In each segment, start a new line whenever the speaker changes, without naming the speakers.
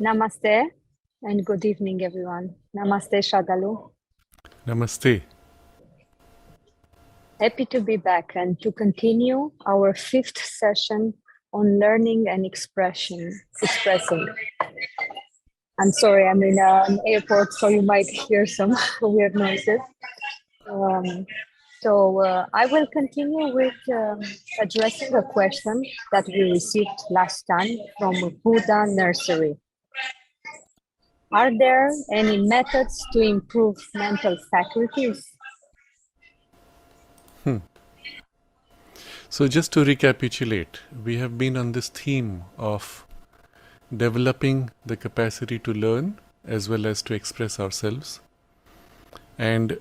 Namaste and good evening, everyone. Namaste, Sraddhalu.
Namaste.
Happy to be back and to continue our fifth session on learning and expressing. I'm sorry, I'm in an airport, so you might hear some weird noises. I will continue with addressing a question that we received last time from Buddha Nursery. Are there any methods to improve mental faculties?
So, just to recapitulate, we have been on this theme of developing the capacity to learn as well as to express ourselves. And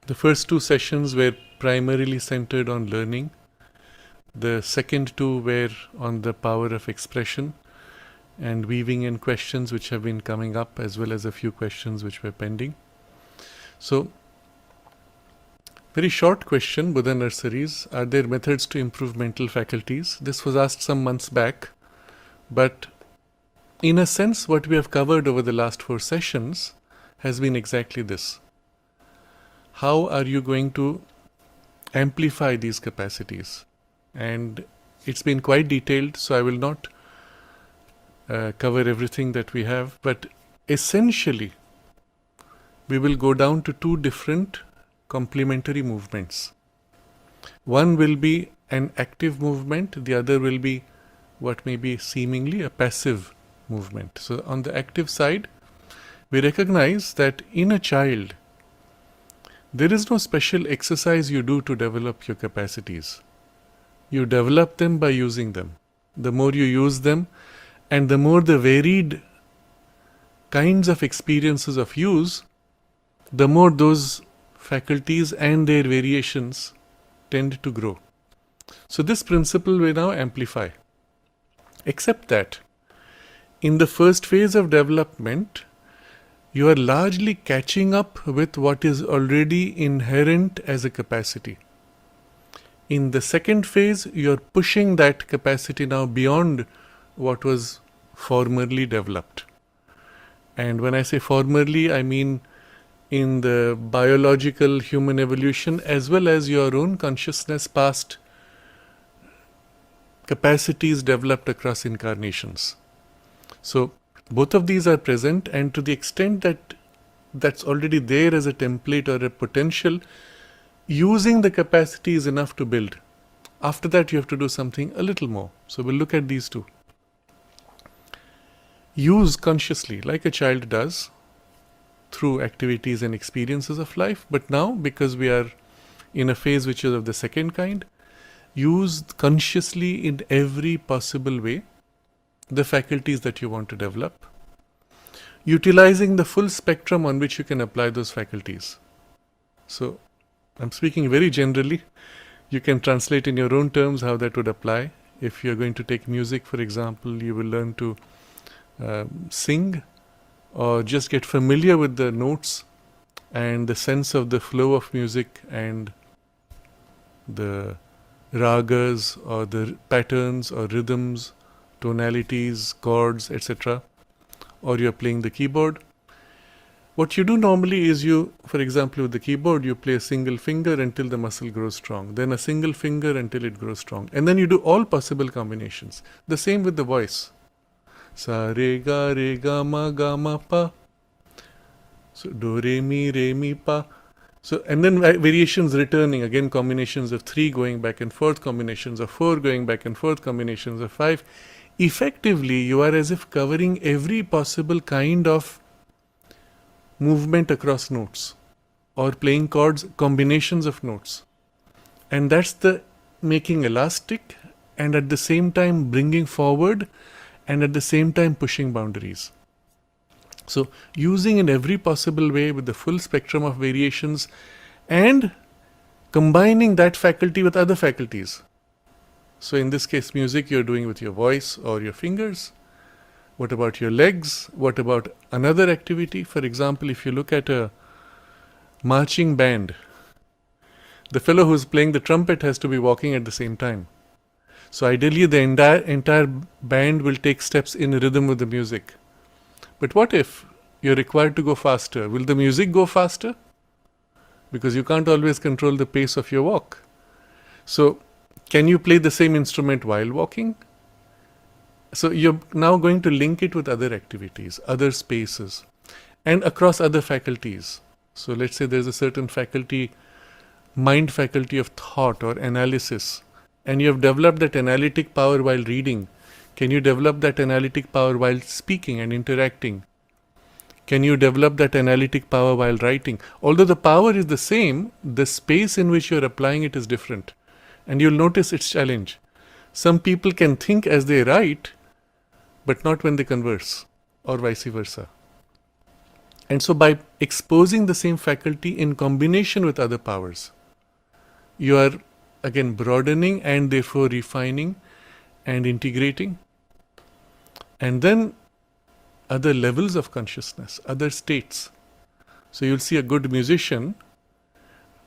the first two sessions were primarily centered on learning. The second two were on the power of expression and weaving in questions which have been coming up, as well as a few questions which were pending. So, very short question, Buddha Nurseries. Are there methods to improve mental faculties? This was asked some months back, but in a sense, what we have covered over the last 4 sessions has been exactly this. How are you going to amplify these capacities? And it's been quite detailed, so I will not cover everything that we have, but essentially, we will go down to 2 different complementary movements. One will be an active movement, the other will be what may be seemingly a passive movement. So on the active side, we recognize that in a child, there is no special exercise you do to develop your capacities. You develop them by using them. The more you use them, and the more the varied kinds of experiences of use, the more those faculties and their variations tend to grow. So this principle we now amplify. Except that in the first phase of development, you are largely catching up with what is already inherent as a capacity. In the second phase, you are pushing that capacity now beyond what was formerly developed. And when I say formerly, I mean in the biological human evolution as well as your own consciousness past capacities developed across incarnations. So both of these are present, and to the extent that that's already there as a template or a potential, using the capacity is enough to build. After that, you have to do something a little more. So we'll look at these two. Use consciously, like a child does, through activities and experiences of life, but now, because we are in a phase which is of the second kind, use consciously in every possible way the faculties that you want to develop, utilizing the full spectrum on which you can apply those faculties. So, I'm speaking very generally. You can translate in your own terms how that would apply. If you're going to take music, for example, you will learn to sing, or just get familiar with the notes and the sense of the flow of music and the ragas or the patterns or rhythms, tonalities, chords, etc. Or you're playing the keyboard. What you do normally is you, for example, with the keyboard, you play a single finger until the muscle grows strong, then a single finger until it grows strong, and then you do all possible combinations. The same with the voice. Sa re ga ma pa. So do re mi pa. So and then variations returning, again combinations of 3 going back and forth, combinations of 4 going back and forth, combinations of 5. Effectively, you are as if covering every possible kind of movement across notes, or playing chords, combinations of notes. And that's the making elastic, and at the same time bringing forward, and at the same time pushing boundaries. So using in every possible way with the full spectrum of variations, and combining that faculty with other faculties. So in this case, music you're doing with your voice or your fingers. What about your legs? What about another activity? For example, if you look at a marching band, the fellow who's playing the trumpet has to be walking at the same time. So ideally the entire band will take steps in rhythm with the music. But what if you're required to go faster? Will the music go faster? Because you can't always control the pace of your walk. So, can you play the same instrument while walking? So, you're now going to link it with other activities, other spaces, and across other faculties. So, let's say there's a certain faculty, mind faculty of thought or analysis, and you have developed that analytic power while reading. Can you develop that analytic power while speaking and interacting? Can you develop that analytic power while writing? Although the power is the same, the space in which you're applying it is different. And you'll notice its challenge. Some people can think as they write, but not when they converse, or vice versa. And so by exposing the same faculty in combination with other powers, you are again broadening and therefore refining and integrating. And then other levels of consciousness, other states. So you'll see a good musician,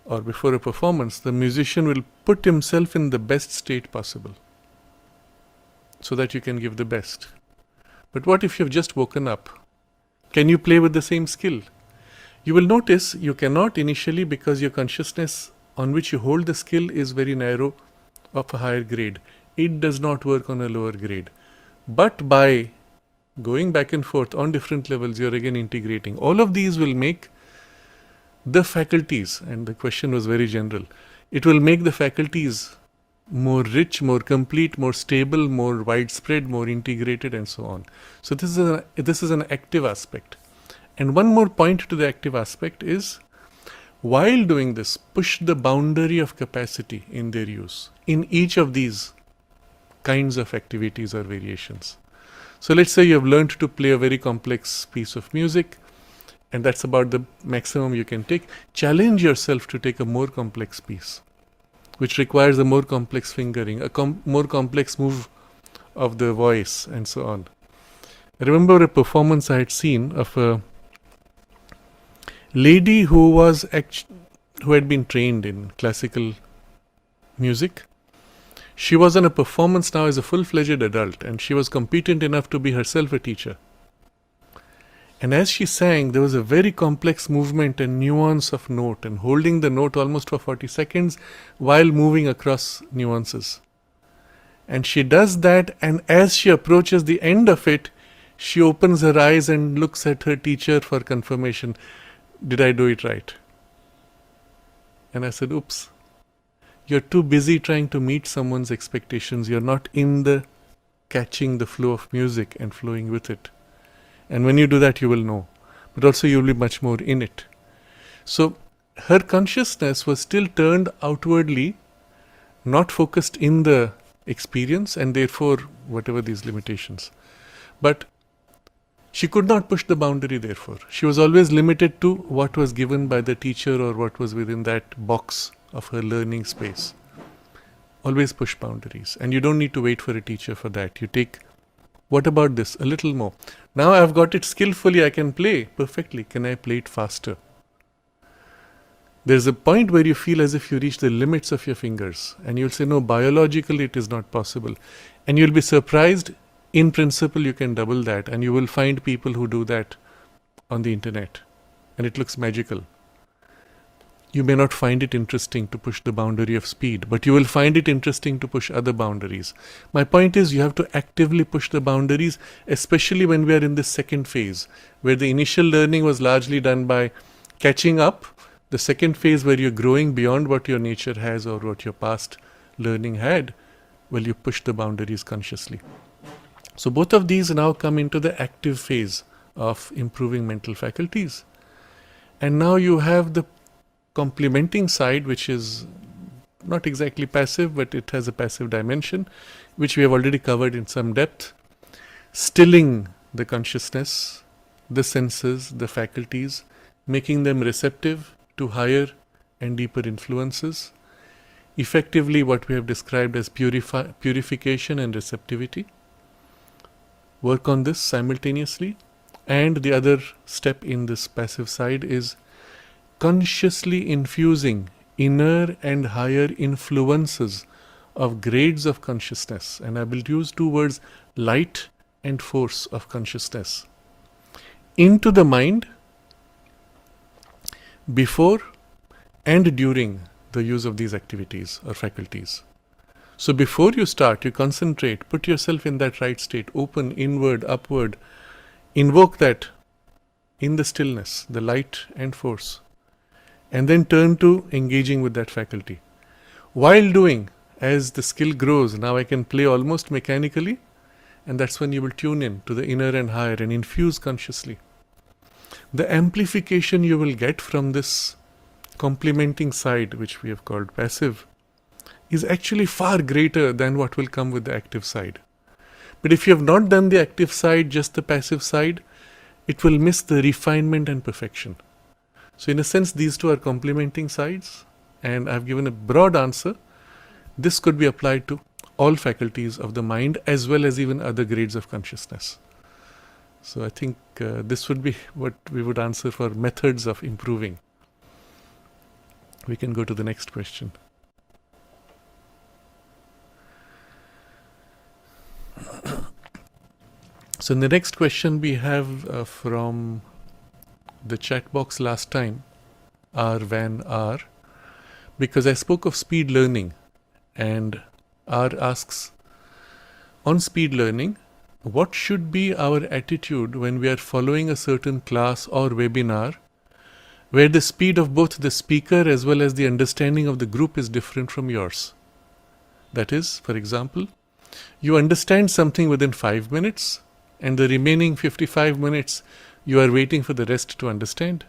or before a performance, the musician will put himself in the best state possible so that you can give the best. But what if you've just woken up? Can you play with the same skill? You will notice you cannot initially, because your consciousness on which you hold the skill is very narrow, of a higher grade. It does not work on a lower grade. But by going back and forth on different levels, you're again integrating. All of these will make the faculties, and the question was very general, it will make the faculties more rich, more complete, more stable, more widespread, more integrated, and so on. So this is an active aspect. And one more point to the active aspect is, while doing this, push the boundary of capacity in their use in each of these kinds of activities or variations. So let's say you have learned to play a very complex piece of music, and that's about the maximum you can take. Challenge yourself to take a more complex piece, which requires a more complex fingering, more complex move of the voice, and so on. I remember a performance I had seen of a lady who had been trained in classical music. She was on a performance now as a full-fledged adult, and she was competent enough to be herself a teacher. And as she sang, there was a very complex movement and nuance of note, and holding the note almost for 40 seconds while moving across nuances. And she does that, and as she approaches the end of it, she opens her eyes and looks at her teacher for confirmation. Did I do it right? And I said, oops. You're too busy trying to meet someone's expectations. You're not in the catching the flow of music and flowing with it. And when you do that, you will know. But also you'll be much more in it. So her consciousness was still turned outwardly, not focused in the experience, and therefore whatever these limitations. But she could not push the boundary, therefore. She was always limited to what was given by the teacher or what was within that box of her learning space. Always push boundaries. And you don't need to wait for a teacher for that. You take, what about this? A little more. Now I've got it skillfully, I can play perfectly. Can I play it faster? There's a point where you feel as if you reach the limits of your fingers. And you'll say, no, biologically it is not possible. And you'll be surprised. In principle, you can double that. And you will find people who do that on the internet. And it looks magical. You may not find it interesting to push the boundary of speed, but you will find it interesting to push other boundaries. My point is, you have to actively push the boundaries, especially when we are in this second phase, where the initial learning was largely done by catching up. The second phase, where you're growing beyond what your nature has or what your past learning had, well, you push the boundaries consciously. So both of these now come into the active phase of improving mental faculties. And now you have the complementing side, which is not exactly passive, but it has a passive dimension, which we have already covered in some depth. Stilling the consciousness, the senses, the faculties, making them receptive to higher and deeper influences. Effectively, what we have described as purification and receptivity. Work on this simultaneously. And the other step in this passive side is consciously infusing inner and higher influences of grades of consciousness. And I will use two words, light and force of consciousness, into the mind before and during the use of these activities or faculties. So before you start, you concentrate, put yourself in that right state, open, inward, upward, invoke that in the stillness, the light and force, and then turn to engaging with that faculty. While doing, as the skill grows, now I can play almost mechanically, and that's when you will tune in to the inner and higher and infuse consciously. The amplification you will get from this complementing side, which we have called passive, is actually far greater than what will come with the active side. But if you have not done the active side, just the passive side, it will miss the refinement and perfection. So in a sense, these two are complementing sides, and I've given a broad answer. This could be applied to all faculties of the mind as well as even other grades of consciousness. So I think this would be what we would answer for methods of improving. We can go to the next question. So in the next question we have from the chat box last time, R Van R, because I spoke of speed learning, and R asks, on speed learning, what should be our attitude when we are following a certain class or webinar where the speed of both the speaker as well as the understanding of the group is different from yours? That is, for example, you understand something within 5 minutes, and the remaining 55 minutes you are waiting for the rest to understand.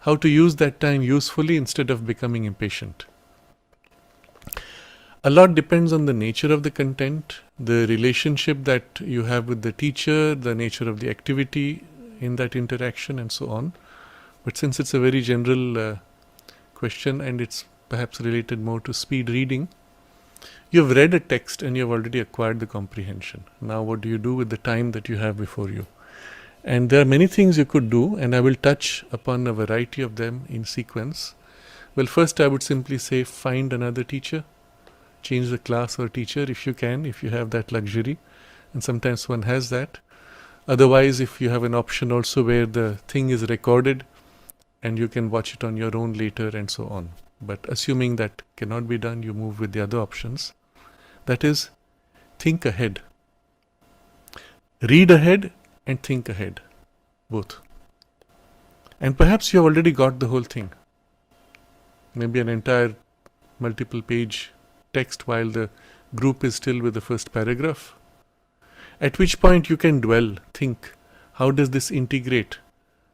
How to use that time usefully instead of becoming impatient. A lot depends on the nature of the content, the relationship that you have with the teacher, the nature of the activity in that interaction, and so on. But since it's a very general question and it's perhaps related more to speed reading, you've read a text and you've already acquired the comprehension. Now what do you do with the time that you have before you? And there are many things you could do, and I will touch upon a variety of them in sequence. Well, first I would simply say find another teacher. Change the class or teacher if you can, if you have that luxury. And sometimes one has that. Otherwise, if you have an option also where the thing is recorded and you can watch it on your own later and so on. But assuming that cannot be done, you move with the other options. That is, think ahead. Read ahead and think ahead. Both. And perhaps you have already got the whole thing. Maybe an entire multiple page text while the group is still with the first paragraph. At which point you can dwell, think, how does this integrate?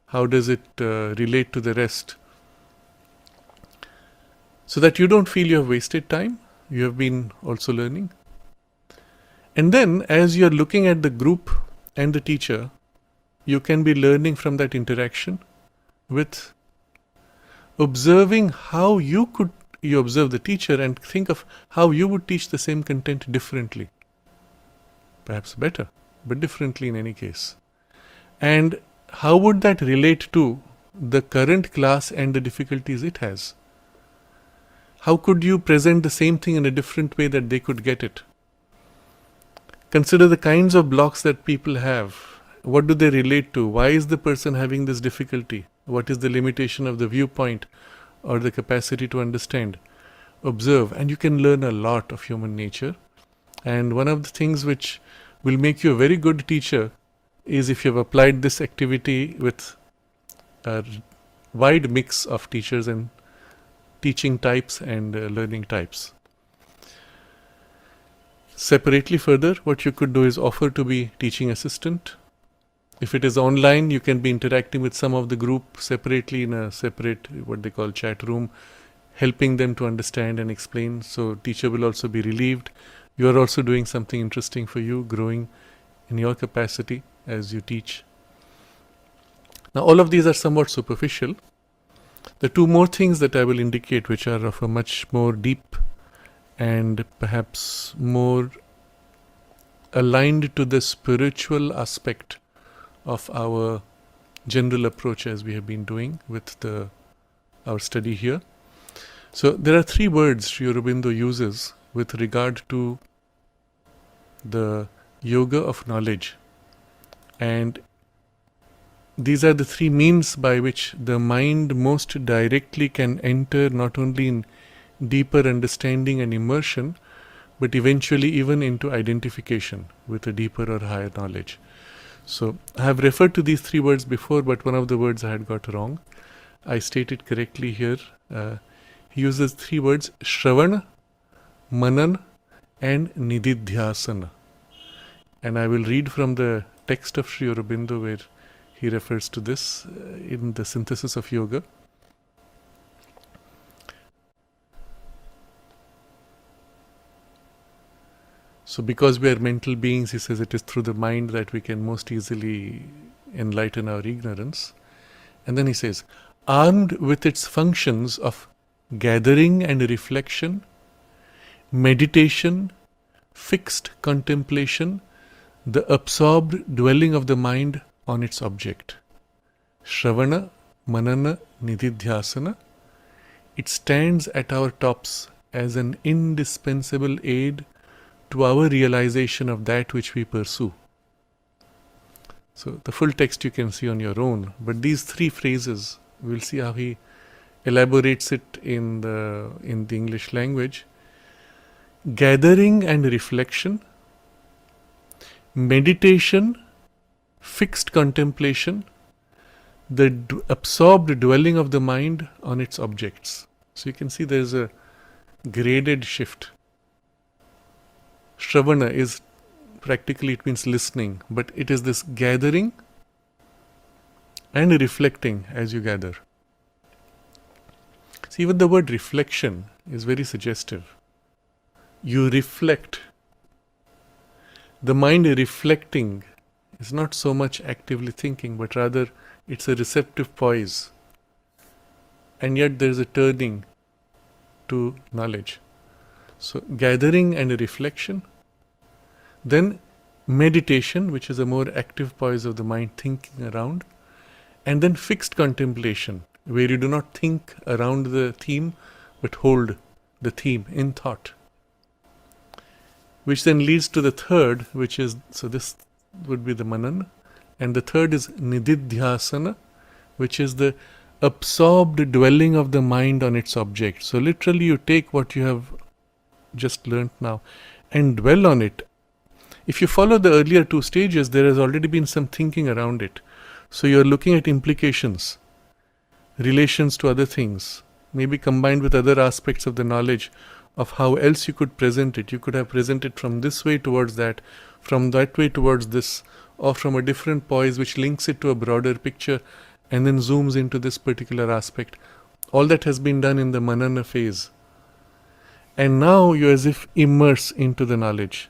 How does it relate to the rest? So that you don't feel you have wasted time, you have been also learning. And then as you are looking at the group and the teacher, you can be learning from that interaction with observing how you observe the teacher and think of how you would teach the same content differently. Perhaps better, but differently in any case. And how would that relate to the current class and the difficulties it has? How could you present the same thing in a different way that they could get it? Consider the kinds of blocks that people have. What do they relate to? Why is the person having this difficulty? What is the limitation of the viewpoint or the capacity to understand? Observe, and you can learn a lot of human nature. And one of the things which will make you a very good teacher is if you have applied this activity with a wide mix of teachers and teaching types and learning types. Separately further, what you could do is offer to be teaching assistant. If it is online, you can be interacting with some of the group separately in a separate, what they call chat room, helping them to understand and explain. So teacher will also be relieved. You are also doing something interesting for you, growing in your capacity as you teach. Now all of these are somewhat superficial. The two more things that I will indicate, which are of a much more deep and perhaps more aligned to the spiritual aspect of our general approach as we have been doing with our study here. So there are 3 words Sri Aurobindo uses with regard to the yoga of knowledge. And these are the three means by which the mind most directly can enter not only in deeper understanding and immersion, but eventually even into identification with a deeper or higher knowledge. So I have referred to these three words before, but one of the words I had got wrong. I stated correctly here. He uses three words: Shravana, Manan, and Nididhyasana. And I will read from the text of Sri Aurobindo where he refers to this in the Synthesis of Yoga. So because we are mental beings, he says it is through the mind that we can most easily enlighten our ignorance. And then he says, armed with its functions of gathering and reflection, meditation, fixed contemplation, the absorbed dwelling of the mind on its object. Shravana, Manana, Nididhyasana. It stands at our tops as an indispensable aid to our realization of that which we pursue. So the full text you can see on your own, but these three phrases, we'll see how he elaborates it in the English language. Gathering and reflection, meditation, fixed contemplation, the absorbed dwelling of the mind on its objects. So you can see there's a graded shift. Shravana is practically, it means listening, but it is this gathering and reflecting as you gather. See, even the word reflection is very suggestive. You reflect. The mind reflecting is not so much actively thinking, but rather it's a receptive poise. And yet there is a turning to knowledge. So gathering and reflection, then meditation, which is a more active poise of the mind thinking around, and then fixed contemplation, where you do not think around the theme, but hold the theme in thought. Which then leads to the third, which is, so this would be the Manana, and the third is Nididhyasana, which is the absorbed dwelling of the mind on its object. So literally you take what you have just learnt now and dwell on it. If you follow the earlier two stages, there has already been some thinking around it. So you are looking at implications, relations to other things, maybe combined with other aspects of the knowledge of how else you could present it. You could have presented from this way towards that, from that way towards this, or from a different poise which links it to a broader picture and then zooms into this particular aspect. All that has been done in the Manana phase. And now you as if immerse into the knowledge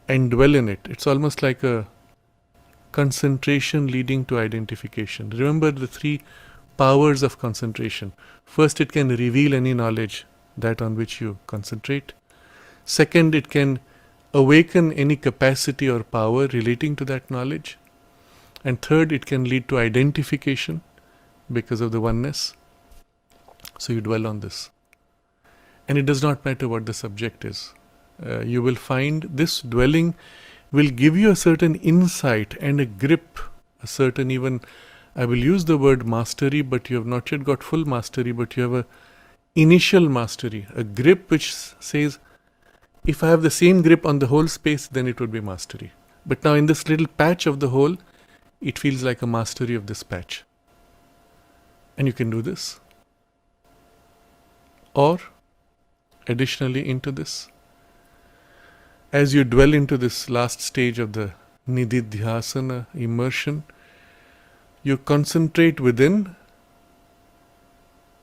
and dwell in it. It's almost like a concentration leading to identification. Remember the three powers of concentration. First, it can reveal any knowledge, that on which you concentrate. Second, it can awaken any capacity or power relating to that knowledge. And third, it can lead to identification because of the oneness. So you dwell on this. And it does not matter what the subject is. You will find this dwelling will give you a certain insight and a grip, a certain even, I will use the word mastery, but you have not yet got full mastery, but you have a initial mastery, a grip which says, if I have the same grip on the whole space, then it would be mastery. But now in this little patch of the whole, it feels like a mastery of this patch. And you can do this. Or, additionally into this, as you dwell into this last stage of the Nididhyasana immersion, you concentrate within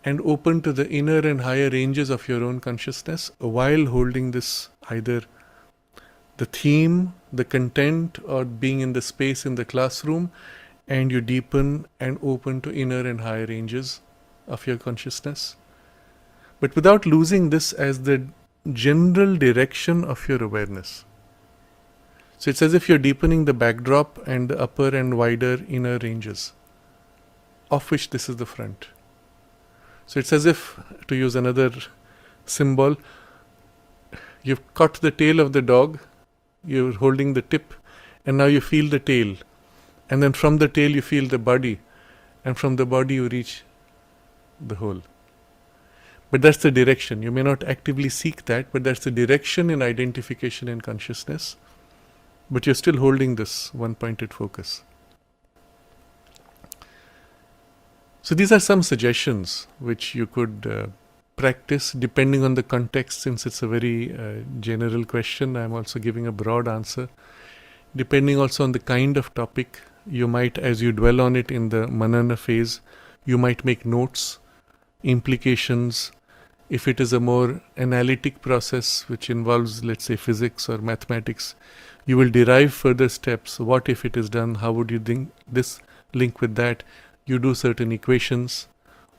and open to the inner and higher ranges of your own consciousness while holding this, either the theme, the content, or being in the space in the classroom, and you deepen and open to inner and higher ranges of your consciousness. But without losing this as the general direction of your awareness. So it's as if you're deepening the backdrop and the upper and wider inner ranges, of which this is the front. So it's as if, to use another symbol, you've caught the tail of the dog, you're holding the tip, and now you feel the tail. And then from the tail you feel the body, and from the body you reach the whole. But that's the direction. You may not actively seek that, but that's the direction in identification and consciousness. But you're still holding this one-pointed focus. So these are some suggestions which you could practice depending on the context. Since it's a very general question, I'm also giving a broad answer. Depending also on the kind of topic, you might, as you dwell on it in the manana phase, you might make notes, implications. If it is a more analytic process which involves, let's say, physics or mathematics, you will derive further steps. What if it is done? How would you think this link with that? You do certain equations,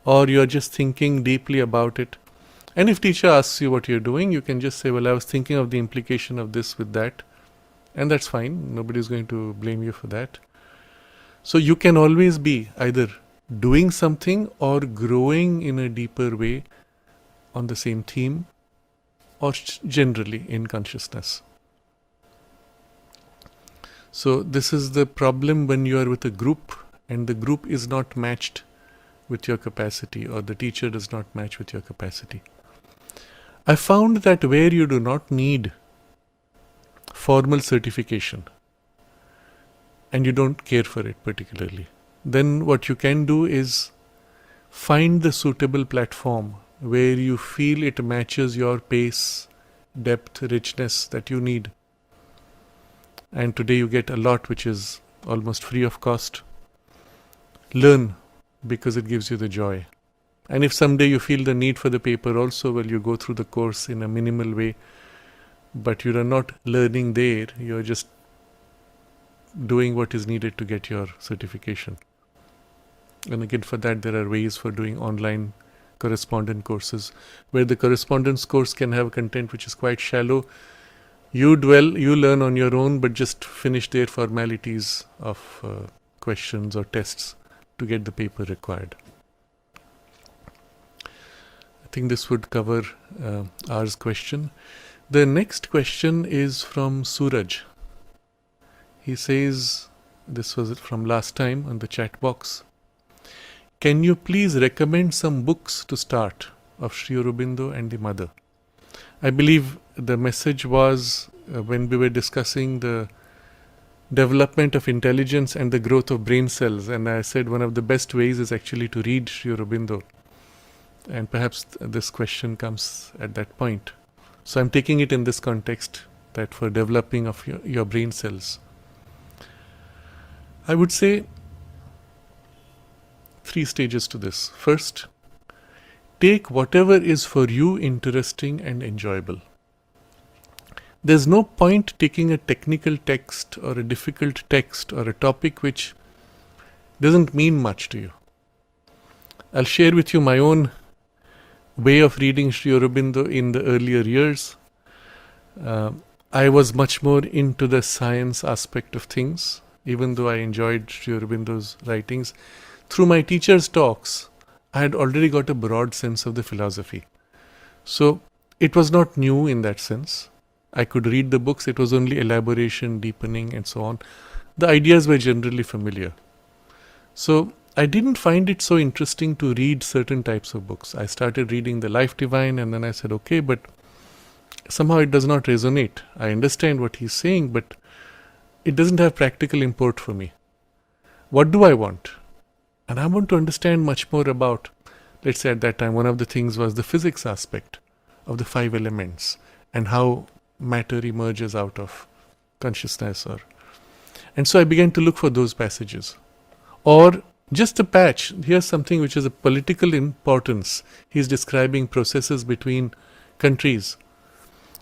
or you're just thinking deeply about it. And if teacher asks you what you're doing, you can just say, well, I was thinking of the implication of this with that. And that's fine. Nobody's going to blame you for that. So you can always be either doing something or growing in a deeper way on the same theme, or generally in consciousness. So this is the problem when you are with a group and the group is not matched with your capacity, or the teacher does not match with your capacity. I found that where you do not need formal certification and you don't care for it particularly, then what you can do is find the suitable platform where you feel it matches your pace, depth, richness that you need. And today you get a lot which is almost free of cost. Learn because it gives you the joy. And if someday you feel the need for the paper also, well, you go through the course in a minimal way, but you are not learning there, you're just doing what is needed to get your certification. And again, for that there are ways for doing online correspondence courses, where the correspondence course can have content which is quite shallow. You learn on your own, but just finish their formalities of questions or tests to get the paper required. I think this would cover R's question. The next question is from Suraj. He says, this was from last time on the chat box, can you please recommend some books to start of Sri Aurobindo and the mother? I believe the message was when we were discussing the development of intelligence and the growth of brain cells, and I said one of the best ways is actually to read Sri Aurobindo, and perhaps this question comes at that point. So I'm taking it in this context, that for developing of your brain cells. I would say 3 stages to this. First, take whatever is for you interesting and enjoyable. There's no point taking a technical text or a difficult text or a topic which doesn't mean much to you. I'll share with you my own way of reading Sri Aurobindo in the earlier years. I was much more into the science aspect of things, even though I enjoyed Sri Aurobindo's writings. Through my teacher's talks, I had already got a broad sense of the philosophy. So it was not new in that sense. I could read the books, it was only elaboration, deepening and so on. The ideas were generally familiar. So I didn't find it so interesting to read certain types of books. I started reading The Life Divine, and then I said, okay, but somehow it does not resonate. I understand what he's saying, but it doesn't have practical import for me. What do I want? And I want to understand much more about, let's say at that time, one of the things was the physics aspect of the 5 elements and how matter emerges out of consciousness. And so I began to look for those passages. Or just a patch, here's something which is a political importance. He's describing processes between countries.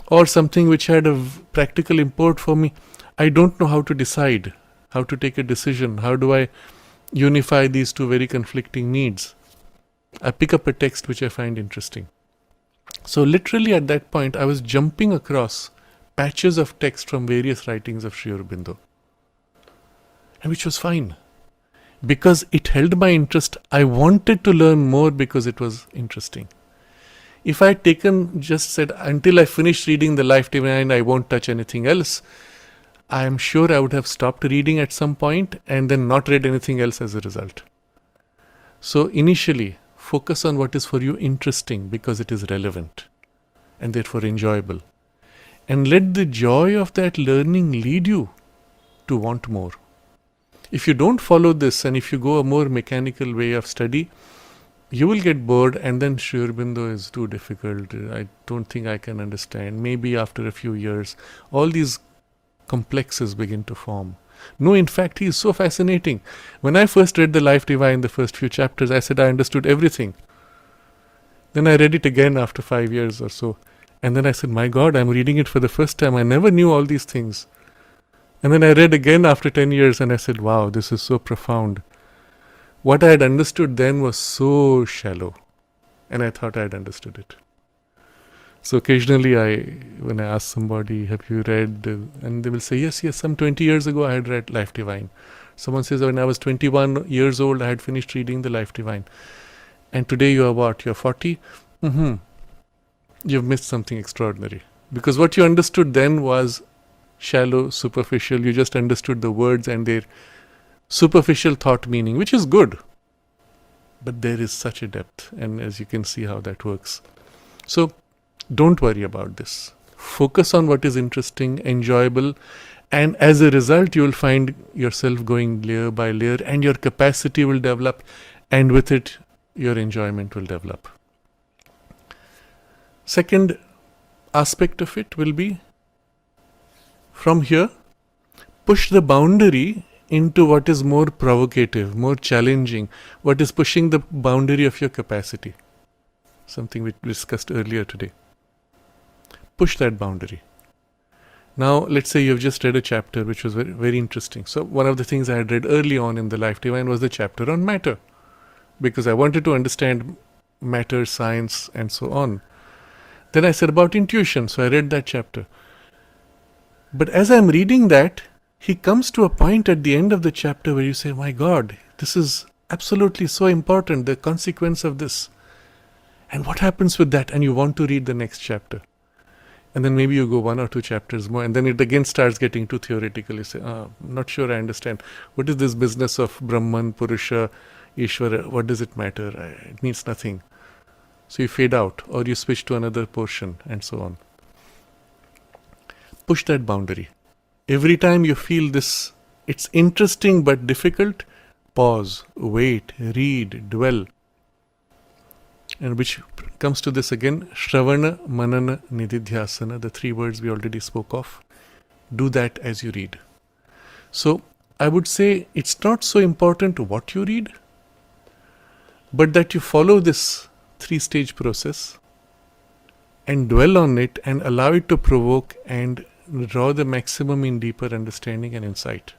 Or something which had a practical import for me. I don't know how to decide, how to take a decision. How do I unify these 2 very conflicting needs? I pick up a text which I find interesting. So literally at that point, I was jumping across patches of text from various writings of Sri Aurobindo. And which was fine. Because it held my interest, I wanted to learn more because it was interesting. If I had just said, until I finish reading The Life Divine, I won't touch anything else, I am sure I would have stopped reading at some point and then not read anything else as a result. So initially, focus on what is for you interesting because it is relevant and therefore enjoyable. And let the joy of that learning lead you to want more. If you don't follow this and if you go a more mechanical way of study, you will get bored and then Sri Aurobindo is too difficult. I don't think I can understand. Maybe after a few years, all these complexes begin to form. No, in fact, he is so fascinating. When I first read the Life Divine, the first few chapters, I said I understood everything. Then I read it again after 5 years or so. And then I said, my God, I'm reading it for the first time. I never knew all these things. And then I read again after 10 years and I said, wow, this is so profound. What I had understood then was so shallow. And I thought I had understood it. So occasionally when I ask somebody, have you read? And they will say, yes, some 20 years ago I had read Life Divine. Someone says, when I was 21 years old, I had finished reading the Life Divine. And today you are what? You're 40? You've missed something extraordinary. Because what you understood then was shallow, superficial. You just understood the words and their superficial thought meaning, which is good. But there is such a depth. And as you can see how that works. So don't worry about this. Focus on what is interesting, enjoyable. And as a result, you will find yourself going layer by layer and your capacity will develop. And with it, your enjoyment will develop. Second aspect of it will be, from here, push the boundary into what is more provocative, more challenging, what is pushing the boundary of your capacity. Something we discussed earlier today. Push that boundary. Now, let's say you've just read a chapter which was very, very interesting. So, one of the things I had read early on in the Life Divine was the chapter on matter. Because I wanted to understand matter, science, and so on. Then I said about intuition, so I read that chapter. But as I'm reading that, he comes to a point at the end of the chapter where you say, my God, this is absolutely so important, the consequence of this. And what happens with that? And you want to read the next chapter. And then maybe you go 1 or 2 chapters more, and then it again starts getting too theoretical. You say, I'm not sure I understand. What is this business of Brahman, Purusha, Ishvara? What does it matter? It means nothing. So you fade out, or you switch to another portion, and so on. Push that boundary. Every time you feel this, it's interesting but difficult, pause, wait, read, dwell. And which comes to this again, Shravana, Manana, Nididhyasana, the 3 words we already spoke of. Do that as you read. So I would say it's not so important what you read, but that you follow this 3-stage process and dwell on it and allow it to provoke and draw the maximum in deeper understanding and insight.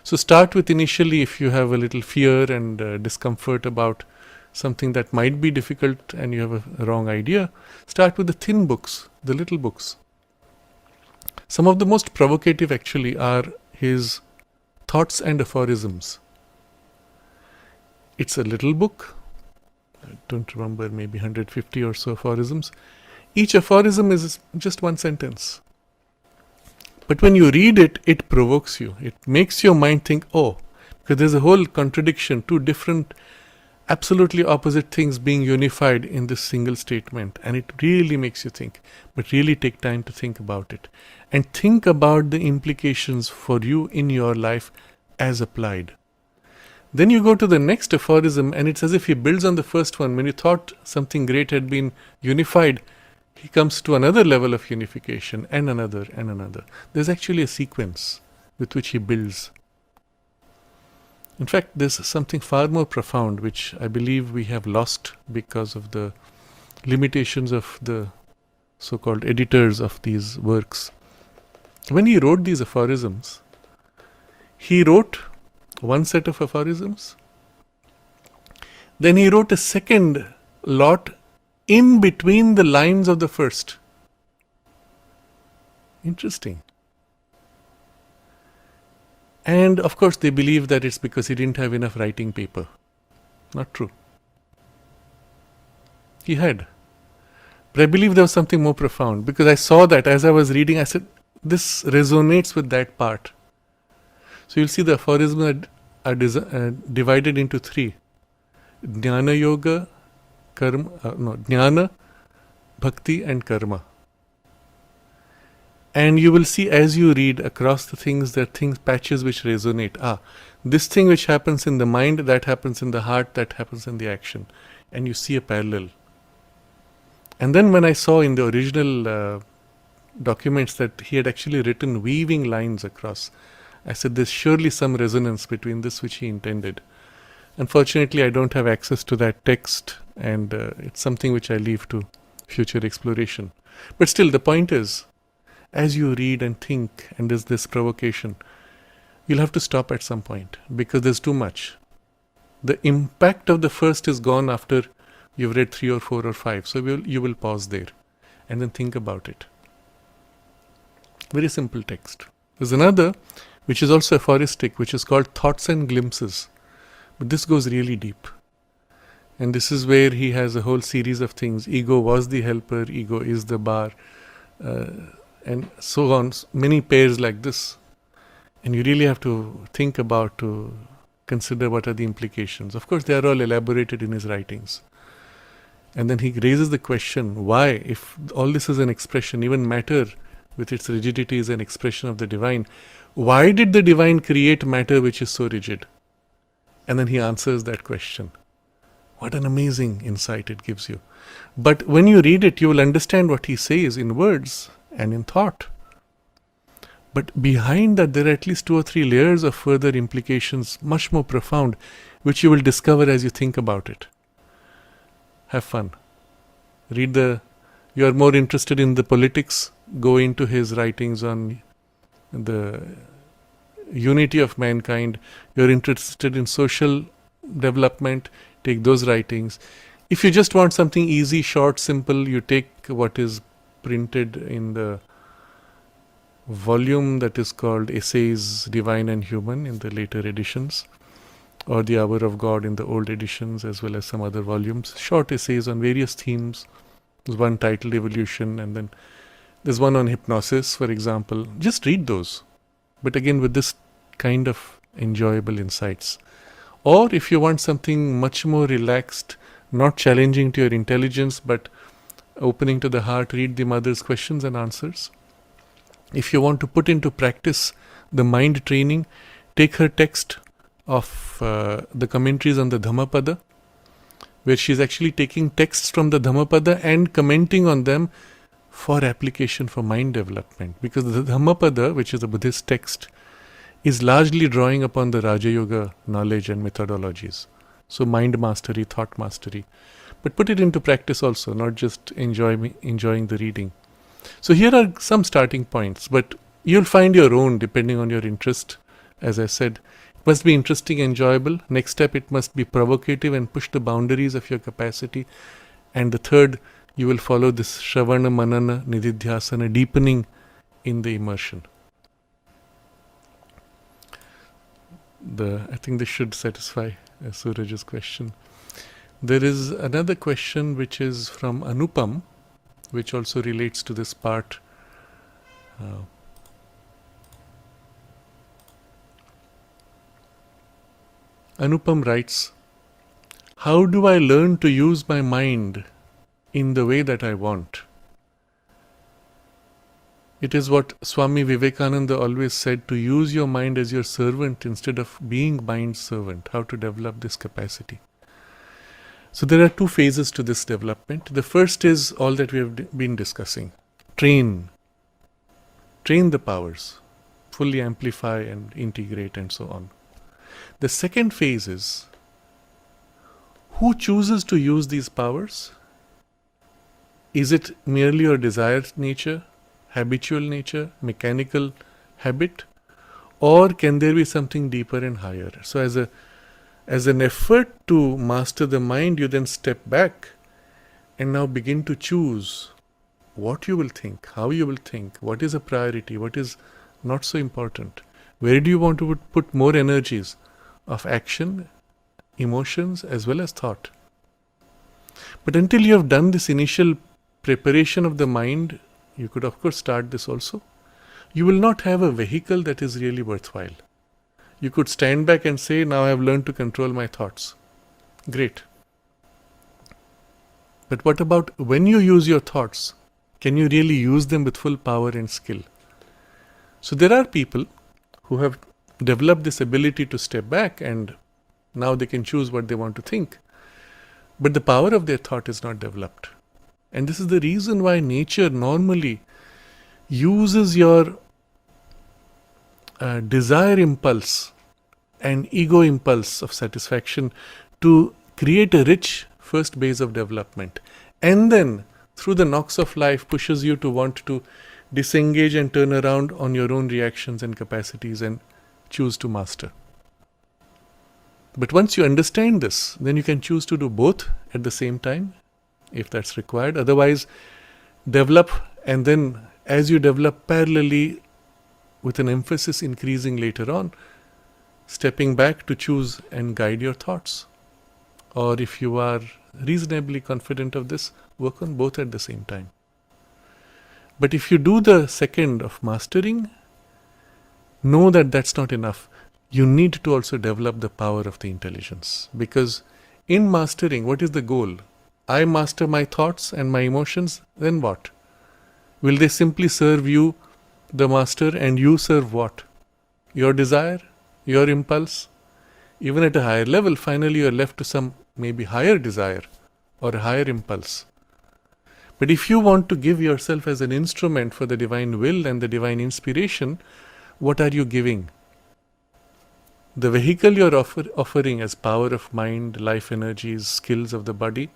So start with initially, if you have a little fear and discomfort about something that might be difficult and you have a wrong idea, start with the thin books, the little books. Some of the most provocative actually are his thoughts and aphorisms. It's a little book. I don't remember, maybe 150 or so aphorisms. Each aphorism is just 1 sentence. But when you read it, it provokes you. It makes your mind think, oh, because there's a whole contradiction, 2 different, absolutely opposite things being unified in this single statement. And it really makes you think. But really take time to think about it. And think about the implications for you in your life as applied. Then you go to the next aphorism and it's as if he builds on the first one. When you thought something great had been unified, he comes to another level of unification and another and another. There's actually a sequence with which he builds. In fact, there's something far more profound which I believe we have lost because of the limitations of the so-called editors of these works. When he wrote these aphorisms, he wrote 1 set of aphorisms. Then he wrote a second lot in between the lines of the first. Interesting. And of course they believe that it's because he didn't have enough writing paper. Not true. He had. But I believe there was something more profound, because I saw that as I was reading, I said, this resonates with that part. So you'll see the aphorisms are divided into three: Jnana Yoga, Jnana, Bhakti, and Karma. And you will see as you read across the things, there are things, patches which resonate. This thing which happens in the mind, that happens in the heart, that happens in the action. And you see a parallel. And then when I saw in the original documents that he had actually written weaving lines across, I said there's surely some resonance between this which he intended. Unfortunately, I don't have access to that text, and it's something which I leave to future exploration. But still, the point is, as you read and think, and there's this provocation, you'll have to stop at some point because there's too much. The impact of the first is gone after you've read 3 or 4 or 5. So you will pause there and then think about it. Very simple text. There's another which is also aphoristic, which is called Thoughts and Glimpses. But this goes really deep. And this is where he has a whole series of things. Ego was the helper, ego is the bar, and so on. Many pairs like this. And you really have to think about, to consider what are the implications. Of course, they are all elaborated in his writings. And then he raises the question, why, if all this is an expression, even matter with its rigidity is an expression of the divine, why did the divine create matter which is so rigid? And then he answers that question. What an amazing insight it gives you. But when you read it, you will understand what he says in words and in thought. But behind that, there are at least 2 or 3 layers of further implications, much more profound, which you will discover as you think about it. Have fun. You are more interested in the politics, go into his writings on the unity of mankind. You're interested in social development, take those writings. If you just want something easy, short, simple, you take what is printed in the volume that is called Essays, Divine and Human in the later editions, or The Hour of God in the old editions, as well as some other volumes. Short essays on various themes. There's one titled Evolution, and then there's one on hypnosis, for example. Just read those. But again, with this kind of enjoyable insights. Or if you want something much more relaxed, not challenging to your intelligence, but opening to the heart, read the Mother's Questions and Answers. If you want to put into practice the mind training, take her text of the commentaries on the Dhammapada, where she's actually taking texts from the Dhammapada and commenting on them for application for mind development. Because the Dhammapada, which is a Buddhist text, is largely drawing upon the Raja Yoga knowledge and methodologies. So mind mastery, thought mastery. But put it into practice also, not just enjoying the reading. So here are some starting points, but you'll find your own depending on your interest. As I said, it must be interesting, enjoyable. Next step, it must be provocative and push the boundaries of your capacity. And the third, you will follow this Shravana, Manana, Nididhyasana, deepening in the immersion. I think this should satisfy Suraj's question. There is another question which is from Anupam, which also relates to this part. Anupam writes, how do I learn to use my mind in the way that I want? It is what Swami Vivekananda always said, to use your mind as your servant instead of being mind's servant. How to develop this capacity. So there are 2 phases to this development. The first is all that we have been discussing. Train the powers, fully amplify and integrate and so on. The second phase is, who chooses to use these powers? Is it merely your desired nature, habitual nature, mechanical habit, or can there be something deeper and higher? So as an effort to master the mind, you then step back and now begin to choose what you will think, how you will think, what is a priority, what is not so important. Where do you want to put more energies of action, emotions, as well as thought? But until you have done this initial preparation of the mind, you could of course start this also. you will not have a vehicle that is really worthwhile. You could stand back and say, now I have learned to control my thoughts. Great. But what about when you use your thoughts? Can you really use them with full power and skill? So there are people who have developed this ability to step back and now they can choose what they want to think. But the power of their thought is not developed. And this is the reason why nature normally uses your desire impulse and ego impulse of satisfaction to create a rich first base of development. And then through the knocks of life pushes you to want to disengage and turn around on your own reactions and capacities and choose to master. But once you understand this, then you can choose to do both at the same time, if that's required. Otherwise, develop, and then as you develop parallelly with an emphasis increasing later on, stepping back to choose and guide your thoughts. Or if you are reasonably confident of this, work on both at the same time. But if you do the second of mastering, know that that's not enough. You need to also develop the power of the intelligence. Because in mastering, what is the goal? I master my thoughts and my emotions, then what? Will they simply serve you, the master, and you serve what? Your desire? Your impulse? Even at a higher level, finally you are left to some maybe higher desire or a higher impulse. But if you want to give yourself as an instrument for the divine will and the divine inspiration, what are you giving? The vehicle you are offering as power of mind, life energies, skills of the body,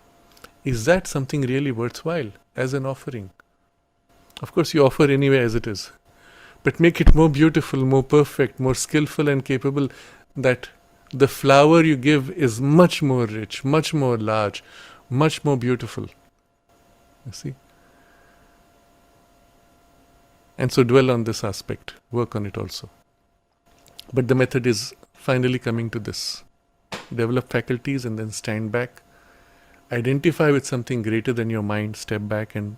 is that something really worthwhile as an offering? Of course, you offer anyway as it is. But make it more beautiful, more perfect, more skillful and capable, that the flower you give is much more rich, much more large, much more beautiful. You see? And so dwell on this aspect, work on it also. But the method is finally coming to this. Develop faculties and then stand back. Identify with something greater than your mind, step back and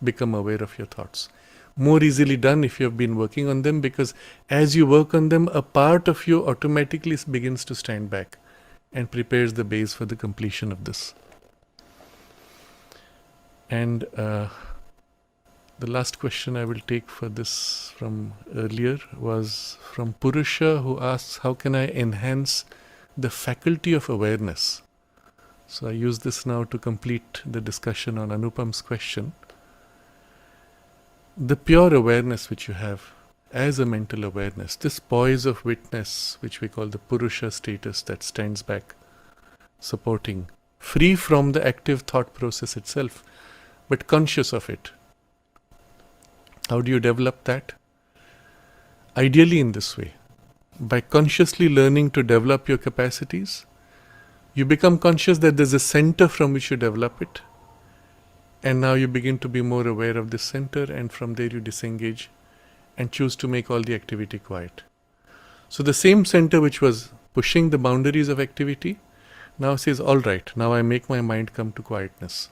become aware of your thoughts. More easily done if you have been working on them, because as you work on them, a part of you automatically begins to stand back and prepares the base for the completion of this. And the last question I will take for this from earlier was from Purusha, who asks, how can I enhance the faculty of awareness? So I use this now to complete the discussion on Anupam's question. The pure awareness which you have as a mental awareness, this poise of witness which we call the Purusha status that stands back, supporting, free from the active thought process itself, but conscious of it. How do you develop that? Ideally in this way, by consciously learning to develop your capacities, you become conscious that there's a center from which you develop it. And now you begin to be more aware of this center, and from there you disengage and choose to make all the activity quiet. So the same center which was pushing the boundaries of activity now says, all right, now I make my mind come to quietness.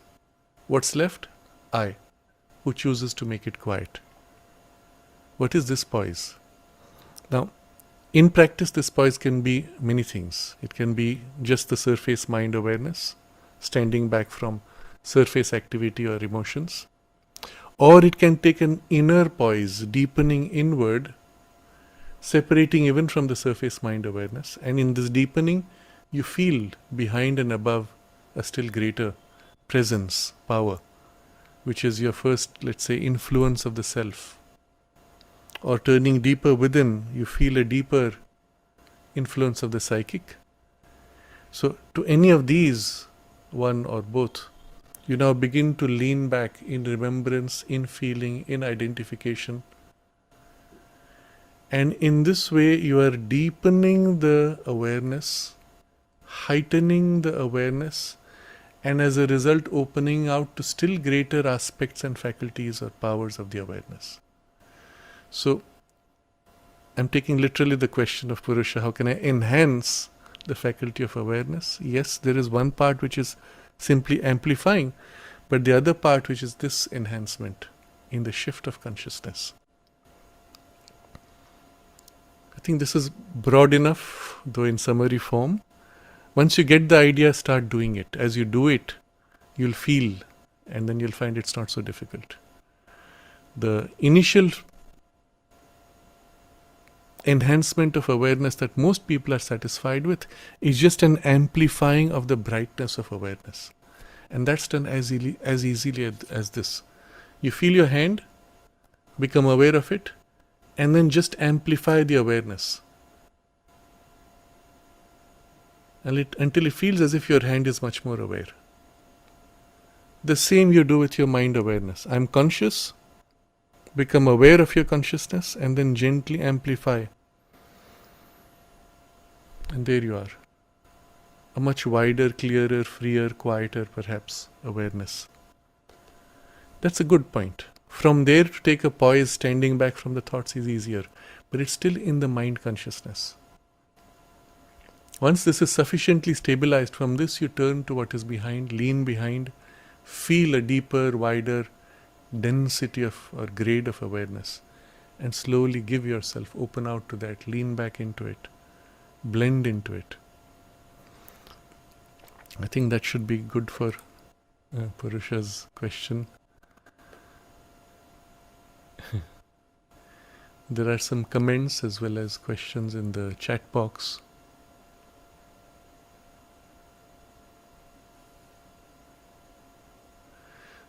What's left? I, who chooses to make it quiet. What is this poise? Now, in practice, this poise can be many things. It can be just the surface mind awareness, standing back from surface activity or emotions. Or it can take an inner poise, deepening inward, separating even from the surface mind awareness. And in this deepening, you feel behind and above a still greater presence, power, which is your first, let's say, influence of the self. Or turning deeper within, you feel a deeper influence of the psychic. So to any of these, one or both, you now begin to lean back in remembrance, in feeling, in identification. And in this way, you are deepening the awareness, heightening the awareness, and as a result, opening out to still greater aspects and faculties or powers of the awareness. So, I'm taking literally the question of Purusha, how can I enhance the faculty of awareness? Yes, there is one part which is simply amplifying, but the other part which is this enhancement in the shift of consciousness. think this is broad enough, though in summary form. Once you get the idea, start doing it. As you do it, you'll feel, and then you'll find it's not so difficult. The initial enhancement of awareness that most people are satisfied with is just an amplifying of the brightness of awareness. And that's done as easily as this. You feel your hand, become aware of it, and then just amplify the awareness. Until it feels as if your hand is much more aware. The same you do with your mind awareness. I'm conscious, become aware of your consciousness, and then gently amplify. And there you are. A much wider, clearer, freer, quieter, perhaps, awareness. That's a good point. From there to take a poise, standing back from the thoughts is easier, but it's still in the mind consciousness. Once this is sufficiently stabilized, from this you turn to what is behind, lean behind, feel a deeper, wider density of or grade of awareness, and slowly give yourself, open out to that, lean back into it, blend into it. I think that should be good for Purusha's question. There are some comments as well as questions in the chat box.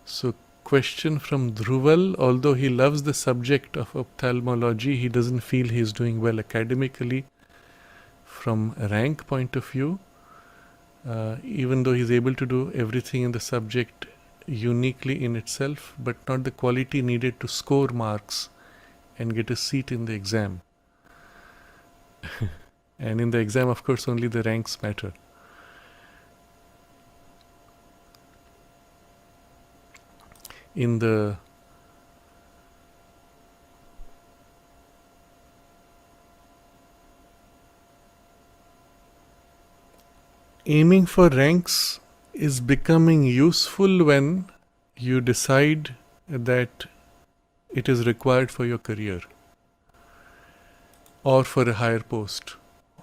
So, question from Dhruval: although he loves the subject of ophthalmology, he doesn't feel he is doing well academically from a rank point of view, even though he is able to do everything in the subject uniquely in itself, but not the quality needed to score marks and get a seat in the exam. And in the exam, of course, only the ranks matter. In the aiming for ranks is becoming useful when you decide that it is required for your career or for a higher post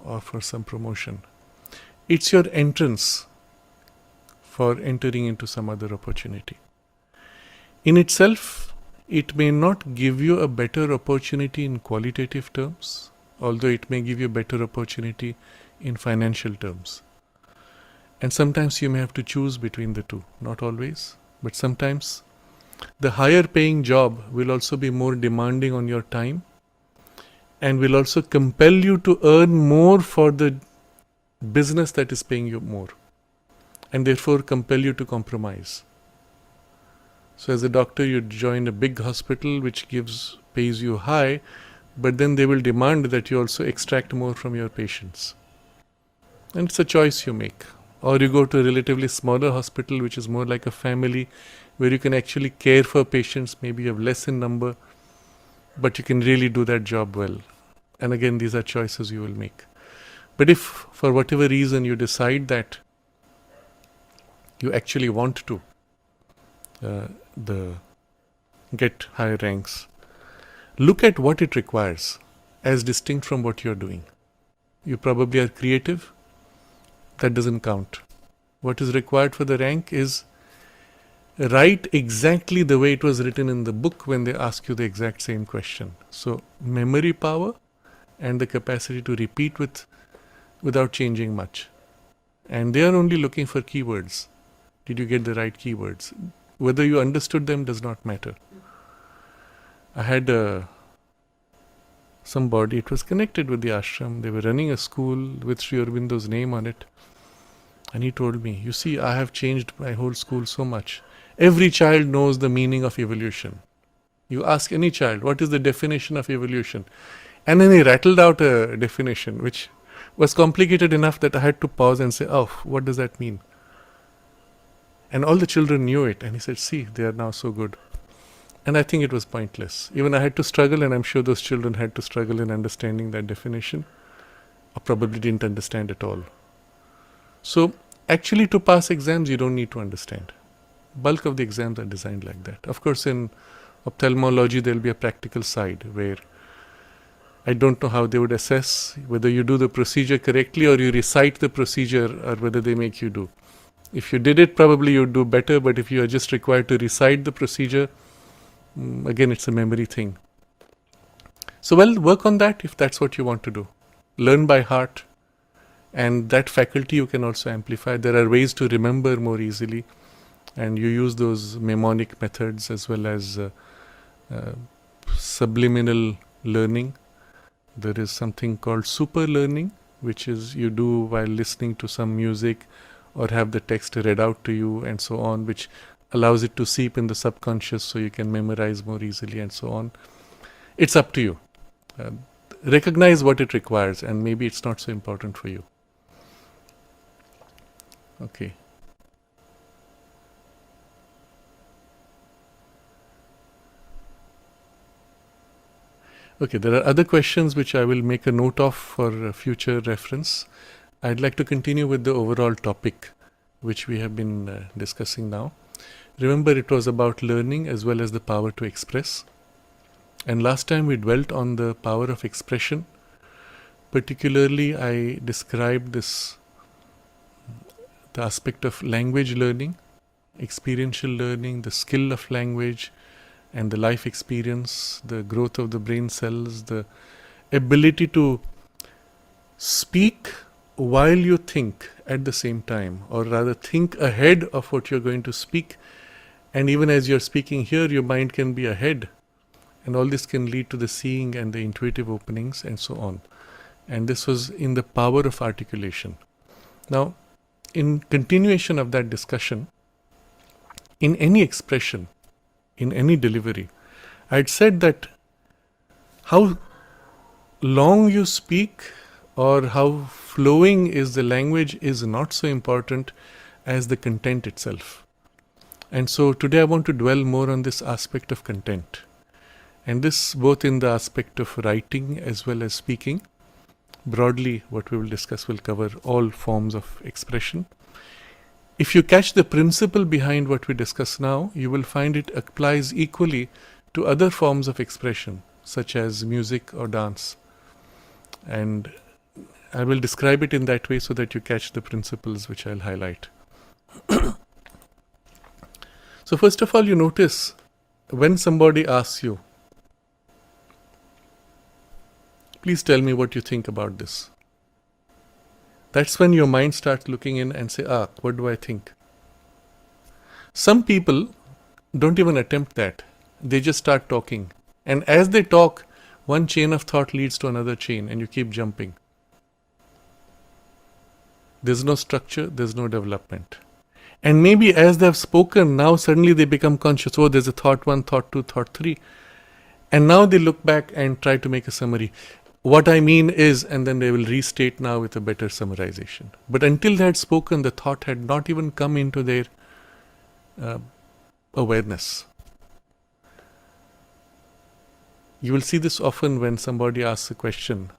or for some promotion. It's your entrance for entering into some other opportunity. In itself, it may not give you a better opportunity in qualitative terms, although it may give you a better opportunity in financial terms. And sometimes you may have to choose between the two, not always, but sometimes the higher paying job will also be more demanding on your time and will also compel you to earn more for the business that is paying you more, and therefore compel you to compromise. So as a doctor, you join a big hospital which pays you high, but then they will demand that you also extract more from your patients. And it's a choice you make. Or you go to a relatively smaller hospital which is more like a family, where you can actually care for patients, maybe you have less in number, but you can really do that job well. And again, these are choices you will make. But if for whatever reason you decide that you actually want to get higher ranks, look at what it requires as distinct from what you're doing. You probably are creative. That doesn't count. What is required for the rank is write exactly the way it was written in the book when they ask you the exact same question. So memory power and the capacity to repeat without changing much. And they are only looking for keywords. Did you get the right keywords? Whether you understood them does not matter. I had somebody, it was connected with the ashram. They were running a school with Sri Aurobindo's name on it. And he told me, you see, I have changed my whole school so much. Every child knows the meaning of evolution. You ask any child, what is the definition of evolution? And then he rattled out a definition which was complicated enough that I had to pause and say, oh, what does that mean? And all the children knew it. And he said, see, they are now so good. And I think it was pointless. Even I had to struggle, and I'm sure those children had to struggle in understanding that definition, or probably didn't understand at all. So, actually to pass exams, you don't need to understand. Bulk of the exams are designed like that. Of course, in ophthalmology, there will be a practical side where I don't know how they would assess whether you do the procedure correctly or you recite the procedure or whether they make you do. If you did it, probably you'd do better, but if you are just required to recite the procedure, again, it's a memory thing. So, well, work on that if that's what you want to do. Learn by heart, and that faculty you can also amplify. There are ways to remember more easily, and you use those mnemonic methods as well as subliminal learning. There is something called super learning, which is you do while listening to some music or have the text read out to you and so on, which allows it to seep in the subconscious so you can memorize more easily and so on. It's up to you. Recognize what it requires, and maybe it's not so important for you. Okay. Okay, there are other questions which I will make a note of for future reference. I'd like to continue with the overall topic which we have been discussing now. Remember, it was about learning as well as the power to express. And last time we dwelt on the power of expression. Particularly, I described the aspect of language learning, experiential learning, the skill of language, and the life experience, the growth of the brain cells, the ability to speak while you think at the same time, or rather think ahead of what you're going to speak. And even as you're speaking here, your mind can be ahead. And all this can lead to the seeing and the intuitive openings and so on. And this was in the power of articulation. Now, in continuation of that discussion, in any expression, in any delivery, I'd said that how long you speak or how flowing is the language is not so important as the content itself. And so today I want to dwell more on this aspect of content. And this both in the aspect of writing as well as speaking. Broadly, what we will discuss will cover all forms of expression. If you catch the principle behind what we discuss now, you will find it applies equally to other forms of expression, such as music or dance. And I will describe it in that way so that you catch the principles which I'll highlight. So first of all, you notice when somebody asks you, please tell me what you think about this. That's when your mind starts looking in and say, what do I think? Some people don't even attempt that. They just start talking. And as they talk, one chain of thought leads to another chain and you keep jumping. There's no structure, there's no development. And maybe as they've spoken, now suddenly they become conscious. Oh, there's a thought 1, thought 2, thought 3. And now they look back and try to make a summary. What I mean is, and then they will restate now with a better summarization. But until they had spoken, the thought had not even come into their awareness. You will see this often when somebody asks a question.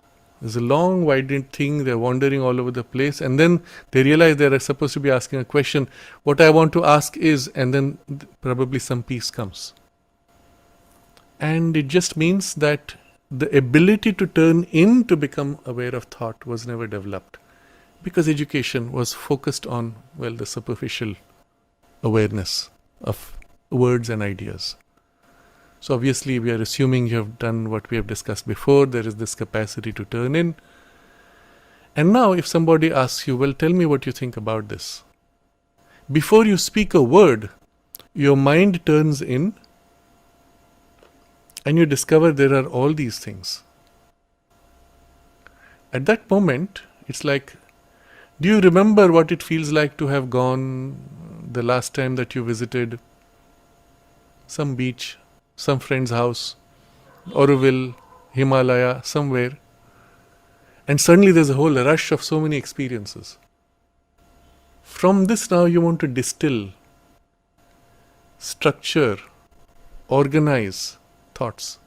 There's a long, winding thing, they're wandering all over the place, and then they realize they're supposed to be asking a question. What I want to ask is, and then probably some peace comes. And it just means that the ability to turn in to become aware of thought was never developed because education was focused on, the superficial awareness of words and ideas. So obviously we are assuming you have done what we have discussed before. There is this capacity to turn in. And now if somebody asks you, tell me what you think about this. Before you speak a word, your mind turns in and you discover there are all these things. At that moment, it's like, do you remember what it feels like to have gone the last time that you visited some beach, some friend's house, Auroville, Himalaya, somewhere, and suddenly there's a whole rush of so many experiences. From this now you want to distill, structure, organize thoughts.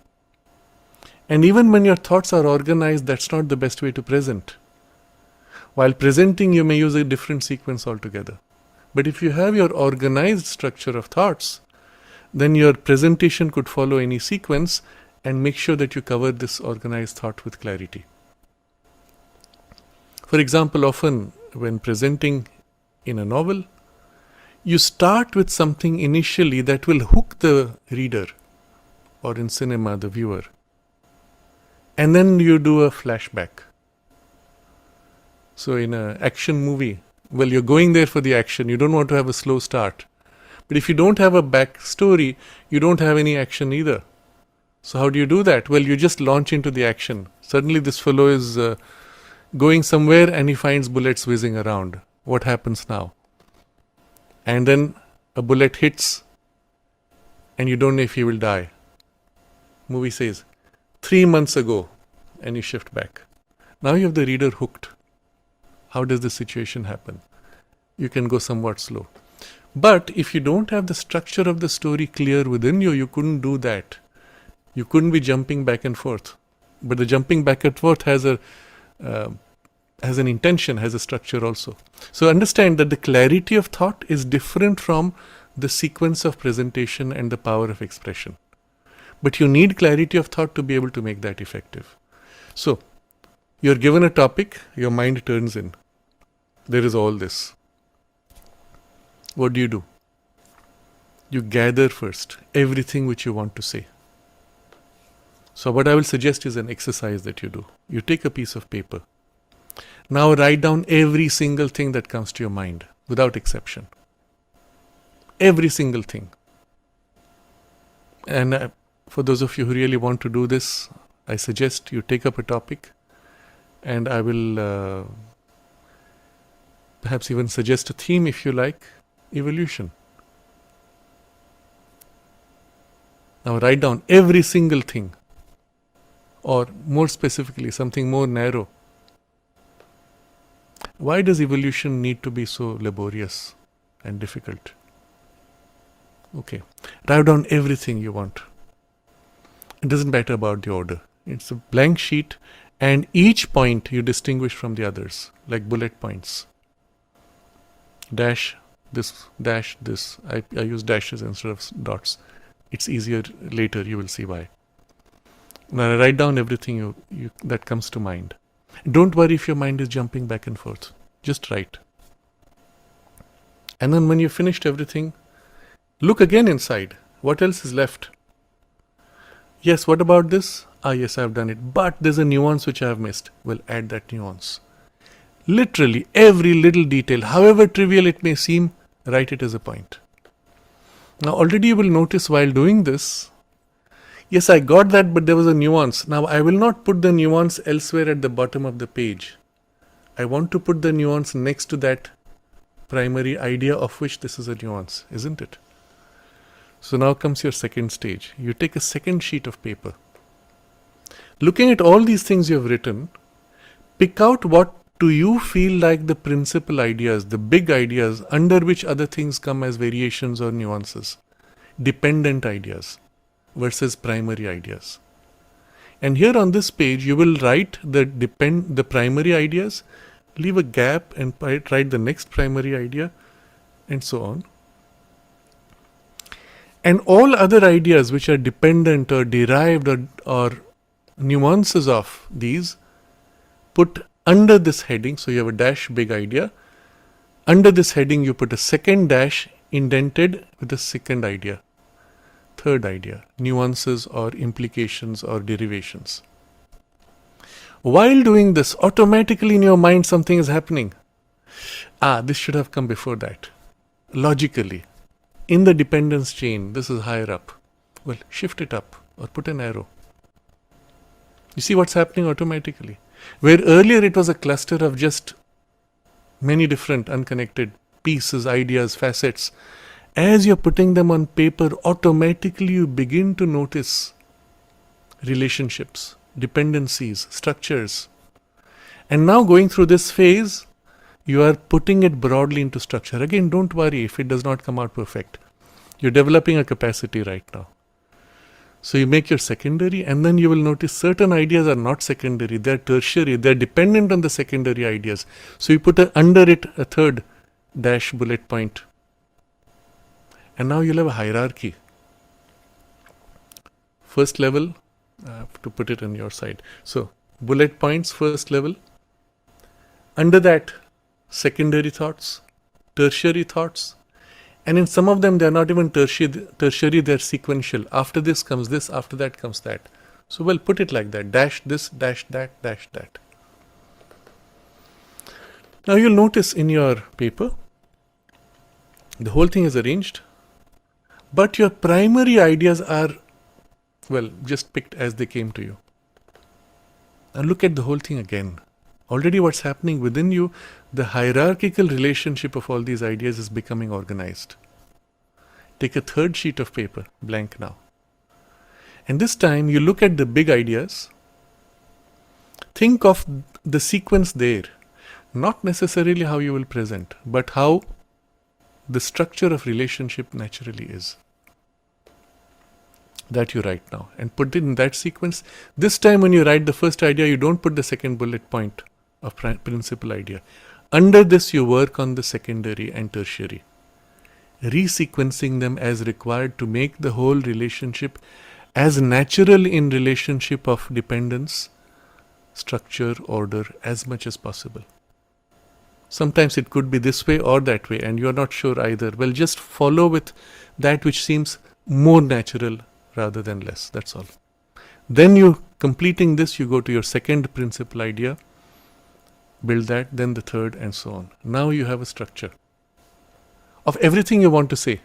And even when your thoughts are organized, that's not the best way to present. While presenting, you may use a different sequence altogether. But if you have your organized structure of thoughts, then your presentation could follow any sequence, and make sure that you cover this organized thought with clarity. For example, often when presenting in a novel, you start with something initially that will hook the reader, or in cinema, the viewer. And then you do a flashback. So in an action movie, well, you're going there for the action. You don't want to have a slow start. But if you don't have a backstory, you don't have any action either. So how do you do that? Well, you just launch into the action. Suddenly this fellow is going somewhere and he finds bullets whizzing around. What happens now? And then a bullet hits and you don't know if he will die. Movie says, 3 months ago, and you shift back. Now you have the reader hooked. How does the situation happen? You can go somewhat slow. But if you don't have the structure of the story clear within you, you couldn't do that. You couldn't be jumping back and forth. But the jumping back and forth has an intention, has a structure also. So understand that the clarity of thought is different from the sequence of presentation and the power of expression. But you need clarity of thought to be able to make that effective. So, you're given a topic, your mind turns in. There is all this. What do? You gather first everything which you want to say. So what I will suggest is an exercise that you do. You take a piece of paper. Now write down every single thing that comes to your mind, without exception. Every single thing. And for those of you who really want to do this, I suggest you take up a topic, and I will perhaps even suggest a theme if you like, evolution. Now write down every single thing, or more specifically, something more narrow. Why does evolution need to be so laborious and difficult? Okay, write down everything you want. It doesn't matter about the order. It's a blank sheet, and each point you distinguish from the others, like bullet points. Dash this, dash this. I use dashes instead of dots. It's easier later, you will see why. Now write down everything that comes to mind. Don't worry if your mind is jumping back and forth. Just write. And then when you've finished everything, look again inside. What else is left? Yes, what about this? Yes, I've done it. But there's a nuance which I have missed. Well, add that nuance. Literally, every little detail, however trivial it may seem, write it as a point. Now, already you will notice while doing this, yes, I got that, but there was a nuance. Now, I will not put the nuance elsewhere at the bottom of the page. I want to put the nuance next to that primary idea of which this is a nuance, isn't it? So now comes your second stage. You take a second sheet of paper. Looking at all these things you have written, pick out what do you feel like the principal ideas, the big ideas under which other things come as variations or nuances. Dependent ideas versus primary ideas. And here on this page, you will write the primary ideas, leave a gap and write the next primary idea, and so on. And all other ideas which are dependent or derived or nuances of these, put under this heading. So you have a dash big idea. Under this heading, you put a second dash indented with a second idea. Third idea, nuances or implications or derivations. While doing this, automatically in your mind something is happening. This should have come before that. Logically, in the dependence chain, this is higher up. Well, shift it up or put an arrow. You see what's happening automatically. Where earlier it was a cluster of just many different unconnected pieces, ideas, facets. As you're putting them on paper, automatically you begin to notice relationships, dependencies, structures. And now going through this phase, you are putting it broadly into structure. Again, don't worry if it does not come out perfect. You're developing a capacity right now. So you make your secondary, and then you will notice certain ideas are not secondary, they're tertiary, they're dependent on the secondary ideas. So you put under it a third dash bullet point. And now you'll have a hierarchy. First level, to put it on your side. So, bullet points, first level. Under that, secondary thoughts, tertiary thoughts, and in some of them they are not even tertiary, they are sequential. After this comes this, after that comes that. So well, put it like that, dash this, dash that, dash that. Now you'll notice in your paper, the whole thing is arranged, but your primary ideas are, well, just picked as they came to you. Now look at the whole thing again. Already what's happening within you, the hierarchical relationship of all these ideas is becoming organized. Take a third sheet of paper, blank now. And this time you look at the big ideas. Think of the sequence there. Not necessarily how you will present, but how the structure of relationship naturally is. That you write now. And put it in that sequence. This time when you write the first idea, you don't put the second bullet point of principal idea. Under this you work on the secondary and tertiary, resequencing them as required to make the whole relationship as natural in relationship of dependence, structure, order as much as possible. Sometimes it could be this way or that way and you are not sure either. Well, just follow with that which seems more natural rather than less, that's all. Then you, completing this, you go to your second principal idea, build that, then the third, and so on. Now you have a structure of everything you want to say.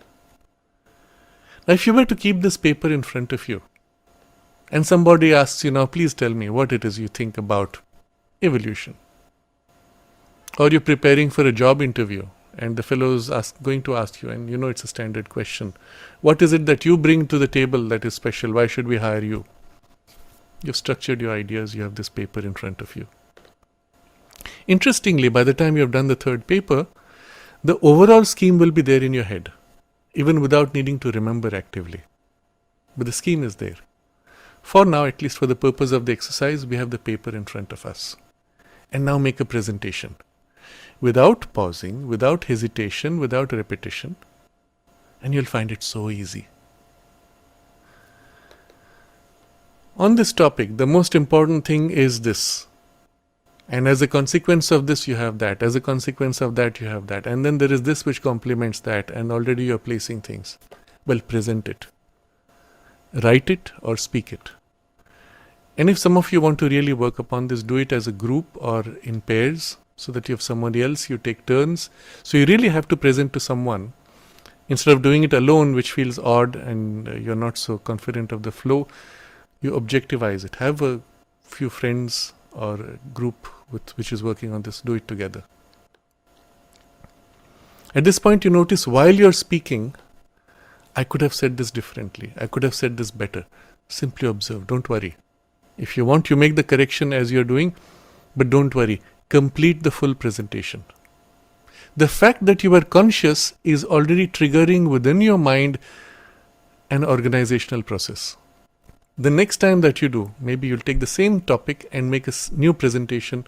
Now if you were to keep this paper in front of you and somebody asks you, now please tell me what it is you think about evolution, or you're preparing for a job interview and the fellow is going to ask you, and you know it's a standard question, what is it that you bring to the table that is special, why should we hire you? You've structured your ideas, you have this paper in front of you. Interestingly, by the time you have done the third paper, the overall scheme will be there in your head, even without needing to remember actively. But the scheme is there. For now, at least for the purpose of the exercise, we have the paper in front of us. And now make a presentation. Without pausing, without hesitation, without repetition. And you'll find it so easy. On this topic, the most important thing is this. And as a consequence of this, you have that. As a consequence of that, you have that. And then there is this which complements that. And already you're placing things. Well, present it. Write it or speak it. And if some of you want to really work upon this, do it as a group or in pairs so that you have somebody else, you take turns. So you really have to present to someone. Instead of doing it alone, which feels odd and you're not so confident of the flow, you objectivize it. Have a few friends or a group which is working on this, do it together. At this point, you notice while you're speaking, I could have said this differently. I could have said this better. Simply observe. Don't worry. If you want, you make the correction as you're doing, but don't worry. Complete the full presentation. The fact that you are conscious is already triggering within your mind an organizational process. The next time that you do, maybe you'll take the same topic and make a new presentation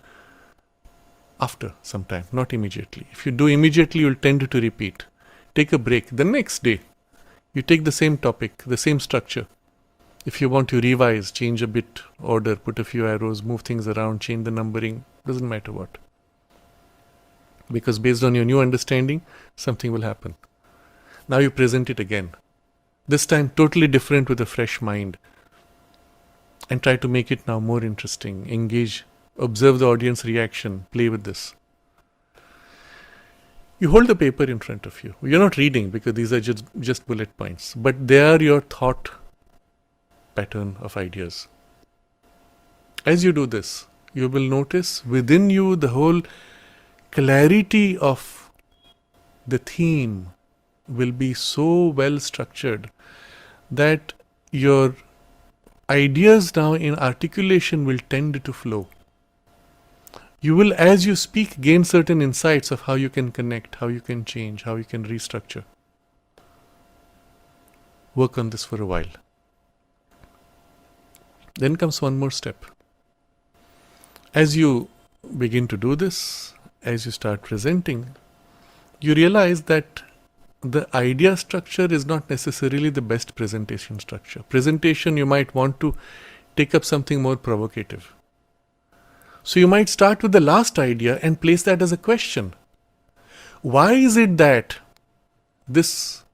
after some time, not immediately. If you do immediately, you'll tend to repeat. Take a break. The next day, you take the same topic, the same structure. If you want to revise, change a bit order, put a few arrows, move things around, change the numbering, doesn't matter what. Because based on your new understanding, something will happen. Now you present it again. This time totally different with a fresh mind. And try to make it now more interesting. Engage, observe the audience reaction, play with this. You hold the paper in front of you. You're not reading because these are just bullet points. But they are your thought pattern of ideas. As you do this, you will notice within you the whole clarity of the theme will be so well structured that your ideas now in articulation will tend to flow. You will, as you speak, gain certain insights of how you can connect, how you can change, how you can restructure. Work on this for a while. Then comes one more step. As you begin to do this, as you start presenting, you realize that the idea structure is not necessarily the best presentation structure. Presentation, you might want to take up something more provocative. So you might start with the last idea and place that as a question. Why is it that this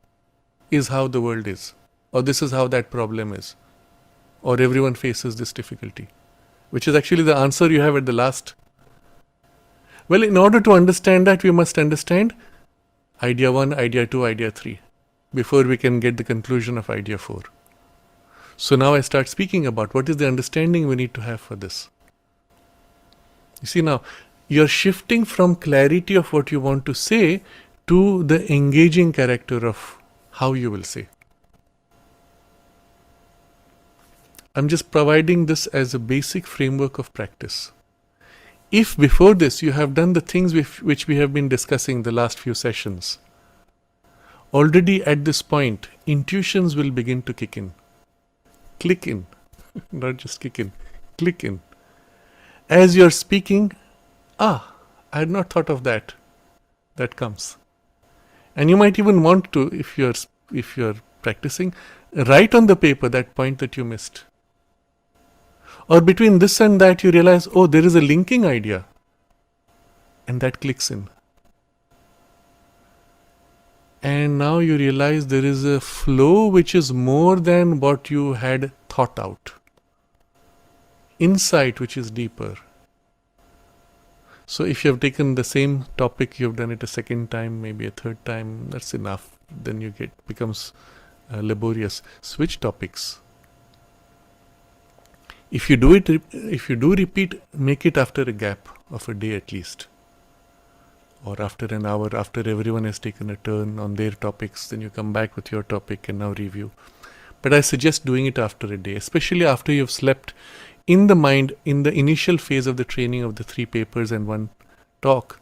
is how the world is? Or this is how that problem is? Or everyone faces this difficulty? Which is actually the answer you have at the last. Well, in order to understand that, we must understand idea 1, idea 2, idea 3 before we can get the conclusion of idea 4. So now I start speaking about what is the understanding we need to have for this. You see, now you're shifting from clarity of what you want to say to the engaging character of how you will say. I'm just providing this as a basic framework of practice. If before this you have done the things which we have been discussing the last few sessions, already at this point, intuitions will begin to kick in. Click in. Not just kick in. Click in. As you're speaking, I had not thought of that. That comes. And you might even want to, if you're practicing, write on the paper that point that you missed. Or between this and that you realize, oh, there is a linking idea. And that clicks in. And now you realize there is a flow which is more than what you had thought out. Insight which is deeper. So if you have taken the same topic, you have done it a second time, maybe a third time, that's enough. Then becomes laborious. Switch topics. If you do repeat, make it after a gap of a day at least. Or after an hour, after everyone has taken a turn on their topics, then you come back with your topic and now review. But I suggest doing it after a day, especially after you've slept in the mind in the initial phase of the training of the 3 papers and 1 talk.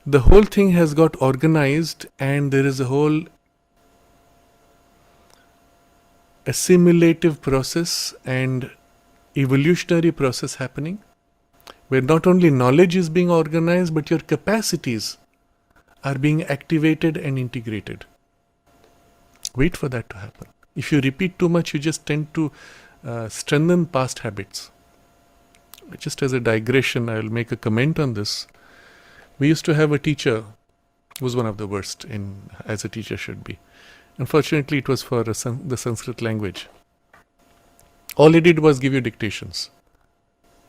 The whole thing has got organized and there is a whole assimilative process and evolutionary process happening, where not only knowledge is being organized, but your capacities are being activated and integrated. Wait for that to happen. If you repeat too much, you just tend to strengthen past habits. Just as a digression, I will make a comment on this. We used to have a teacher who was one of the worst as a teacher should be. Unfortunately, it was for the Sanskrit language. All he did was give you dictations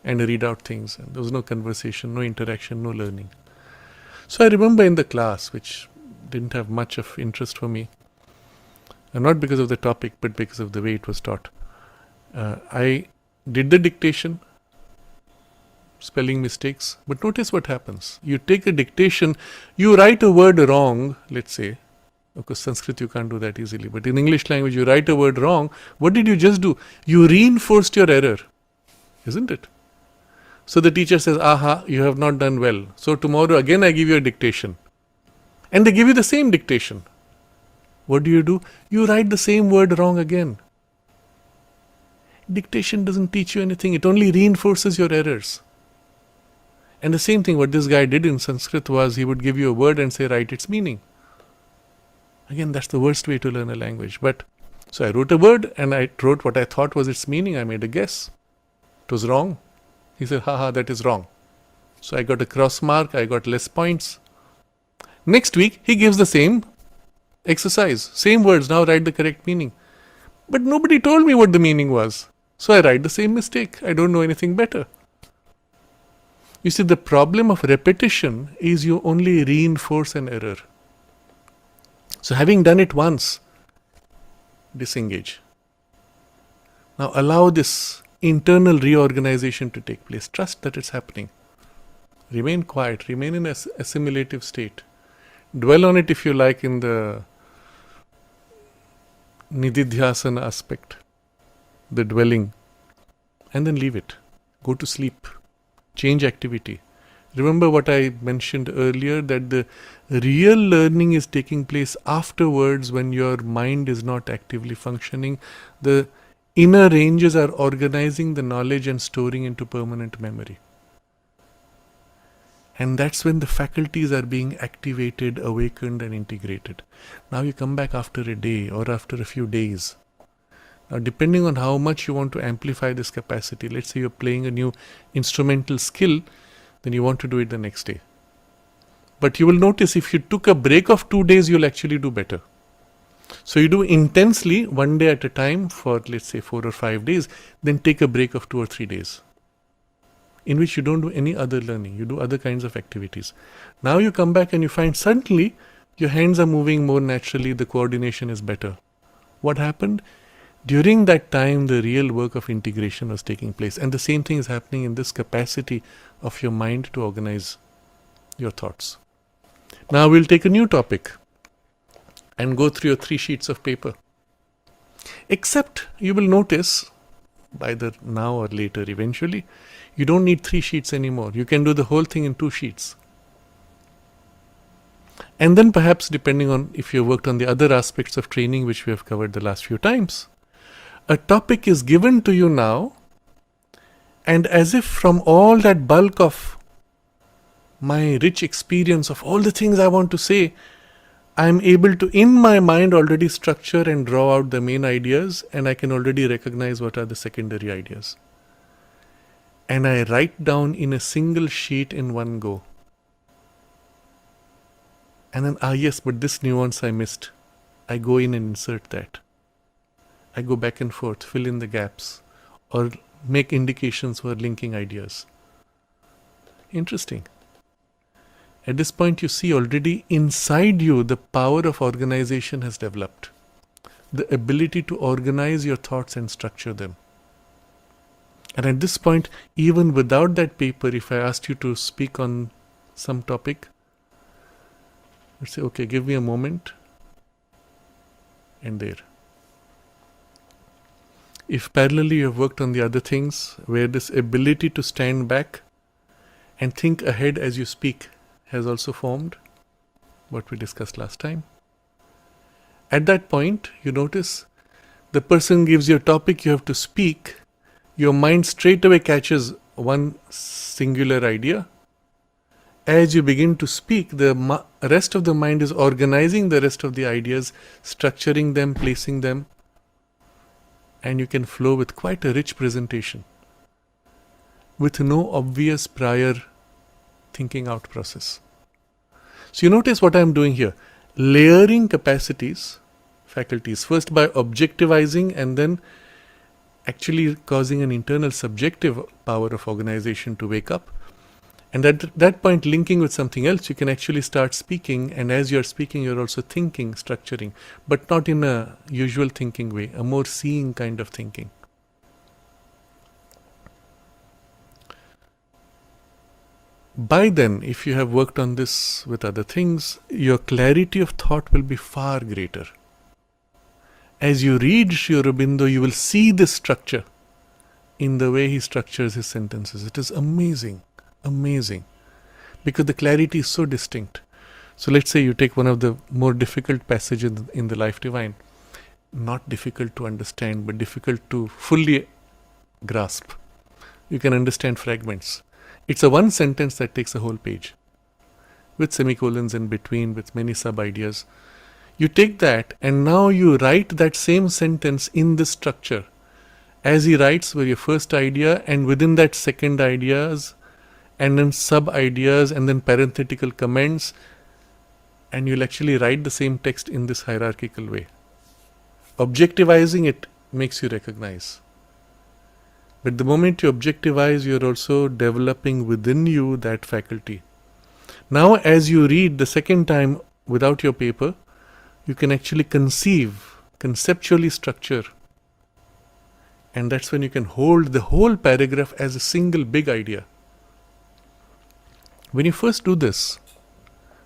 and read out things. And there was no conversation, no interaction, no learning. So I remember in the class, which didn't have much of interest for me, and not because of the topic, but because of the way it was taught. I did the dictation, spelling mistakes, but notice what happens. You take a dictation, you write a word wrong, let's say. Of course, Sanskrit you can't do that easily, but in English language you write a word wrong. What did you just do? You reinforced your error, isn't it? So the teacher says, aha, you have not done well. So tomorrow again I give you a dictation. And they give you the same dictation. What do? You write the same word wrong again. Dictation doesn't teach you anything. It only reinforces your errors. And the same thing what this guy did in Sanskrit was he would give you a word and say, write its meaning. Again, that's the worst way to learn a language. But so I wrote a word and I wrote what I thought was its meaning. I made a guess. It was wrong. He said, haha, that is wrong. So I got a cross mark. I got less points. Next week, he gives the same exercise. Same words. Now write the correct meaning. But nobody told me what the meaning was. So I write the same mistake. I don't know anything better. You see, the problem of repetition is you only reinforce an error. So having done it once, disengage. Now allow this internal reorganization to take place. Trust that it's happening. Remain quiet. Remain in an assimilative state. Dwell on it if you like in the nididhyasana aspect, the dwelling, and then leave it. Go to sleep. Change activity. Remember what I mentioned earlier, that the real learning is taking place afterwards when your mind is not actively functioning. The inner ranges are organizing the knowledge and storing into permanent memory. And that's when the faculties are being activated, awakened and integrated. Now you come back after a day or after a few days. Now, depending on how much you want to amplify this capacity, let's say you're playing a new instrumental skill, then you want to do it the next day. But you will notice if you took a break of 2 days, you'll actually do better. So you do intensely 1 day at a time for, let's say, 4 or 5 days, then take a break of 2 or 3 days, in which you don't do any other learning, you do other kinds of activities. Now you come back and you find suddenly your hands are moving more naturally, the coordination is better. What happened? During that time, the real work of integration was taking place. And the same thing is happening in this capacity of your mind to organize your thoughts. Now we'll take a new topic and go through your 3 sheets of paper. Except you will notice, either now or later eventually, you don't need 3 sheets anymore. You can do the whole thing in 2 sheets. And then perhaps, depending on if you worked on the other aspects of training which we have covered the last few times, a topic is given to you now, and as if from all that bulk of my rich experience of all the things I want to say, I am able to, in my mind, already structure and draw out the main ideas, and I can already recognize what are the secondary ideas. And I write down in a single sheet in one go. And then, yes, but this nuance I missed. I go in and insert that. I go back and forth, fill in the gaps, or make indications for linking ideas. Interesting. At this point, you see already inside you the power of organization has developed. The ability to organize your thoughts and structure them. And at this point, even without that paper, if I asked you to speak on some topic, let's say, okay, give me a moment, and there. If parallelly you have worked on the other things, where this ability to stand back and think ahead as you speak has also formed, what we discussed last time. At that point, you notice the person gives you a topic, you have to speak, your mind straight away catches one singular idea. As you begin to speak, the rest of the mind is organizing the rest of the ideas, structuring them, placing them, and you can flow with quite a rich presentation with no obvious prior thinking out process. So you notice what I am doing here. Layering capacities, faculties, first by objectivizing and then actually causing an internal subjective power of organization to wake up. And at that point, linking with something else, you can actually start speaking. And as you're speaking, you're also thinking, structuring, but not in a usual thinking way, a more seeing kind of thinking. By then, if you have worked on this with other things, your clarity of thought will be far greater. As you read Sri Aurobindo, you will see this structure in the way he structures his sentences. It is amazing, amazing, because the clarity is so distinct. So let's say you take one of the more difficult passages in the Life Divine, not difficult to understand, but difficult to fully grasp. You can understand fragments. It's a one sentence that takes a whole page, with semicolons in between, with many sub-ideas. You take that and now you write that same sentence in this structure. As he writes were your first idea, and within that second ideas, and then sub-ideas, and then parenthetical comments, and you'll actually write the same text in this hierarchical way. Objectivizing it makes you recognize. But the moment you objectivize, you're also developing within you that faculty. Now, as you read the second time without your paper, you can actually conceive, conceptually structure. And that's when you can hold the whole paragraph as a single big idea. When you first do this,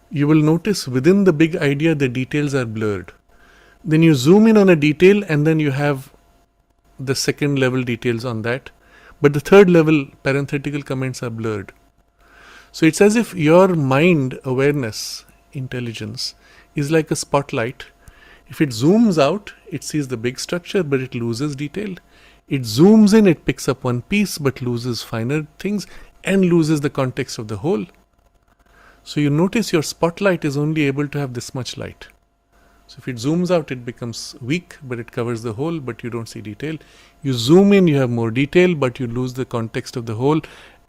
you will notice within the big idea the details are blurred. Then you zoom in on a detail and then you have the second level details on that. But the third level parenthetical comments are blurred. So it's as if your mind awareness, intelligence, is like a spotlight. If it zooms out, it sees the big structure, but it loses detail. It zooms in, it picks up one piece, but loses finer things and loses the context of the whole. So you notice your spotlight is only able to have this much light. So if it zooms out, it becomes weak, but it covers the whole, but you don't see detail. You zoom in, you have more detail, but you lose the context of the whole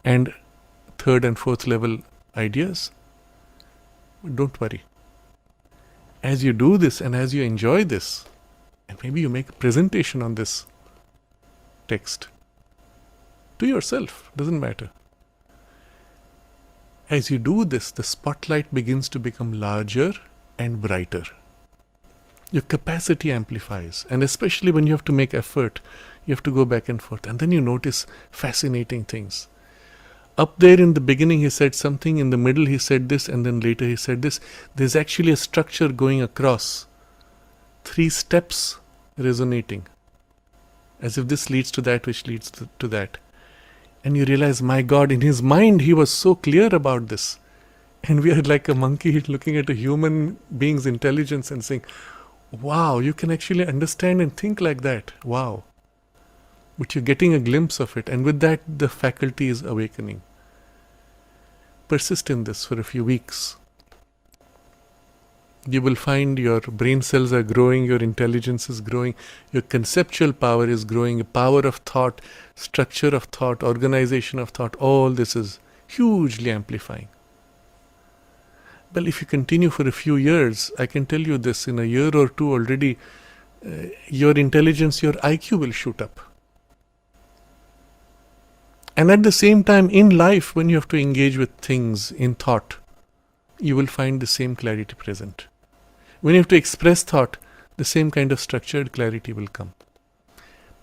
and third and fourth level ideas. But don't worry. As you do this and as you enjoy this, and maybe you make a presentation on this text to yourself, doesn't matter. As you do this, the spotlight begins to become larger and brighter. Your capacity amplifies, and especially when you have to make effort, you have to go back and forth, and then you notice fascinating things. Up there in the beginning he said something, in the middle he said this, and then later he said this. There's actually a structure going across, 3 steps resonating, as if this leads to that which leads to that. And you realize, my God, in his mind he was so clear about this. And we are like a monkey looking at a human being's intelligence and saying, wow, you can actually understand and think like that. Wow. But you're getting a glimpse of it, and with that the faculty is awakening. Persist in this for a few weeks. You will find your brain cells are growing, your intelligence is growing, your conceptual power is growing, power of thought, structure of thought, organization of thought, all this is hugely amplifying. Well, if you continue for a few years, I can tell you this, in a year or two already, your intelligence, your IQ will shoot up. And at the same time, in life, when you have to engage with things in thought, you will find the same clarity present. When you have to express thought, the same kind of structured clarity will come.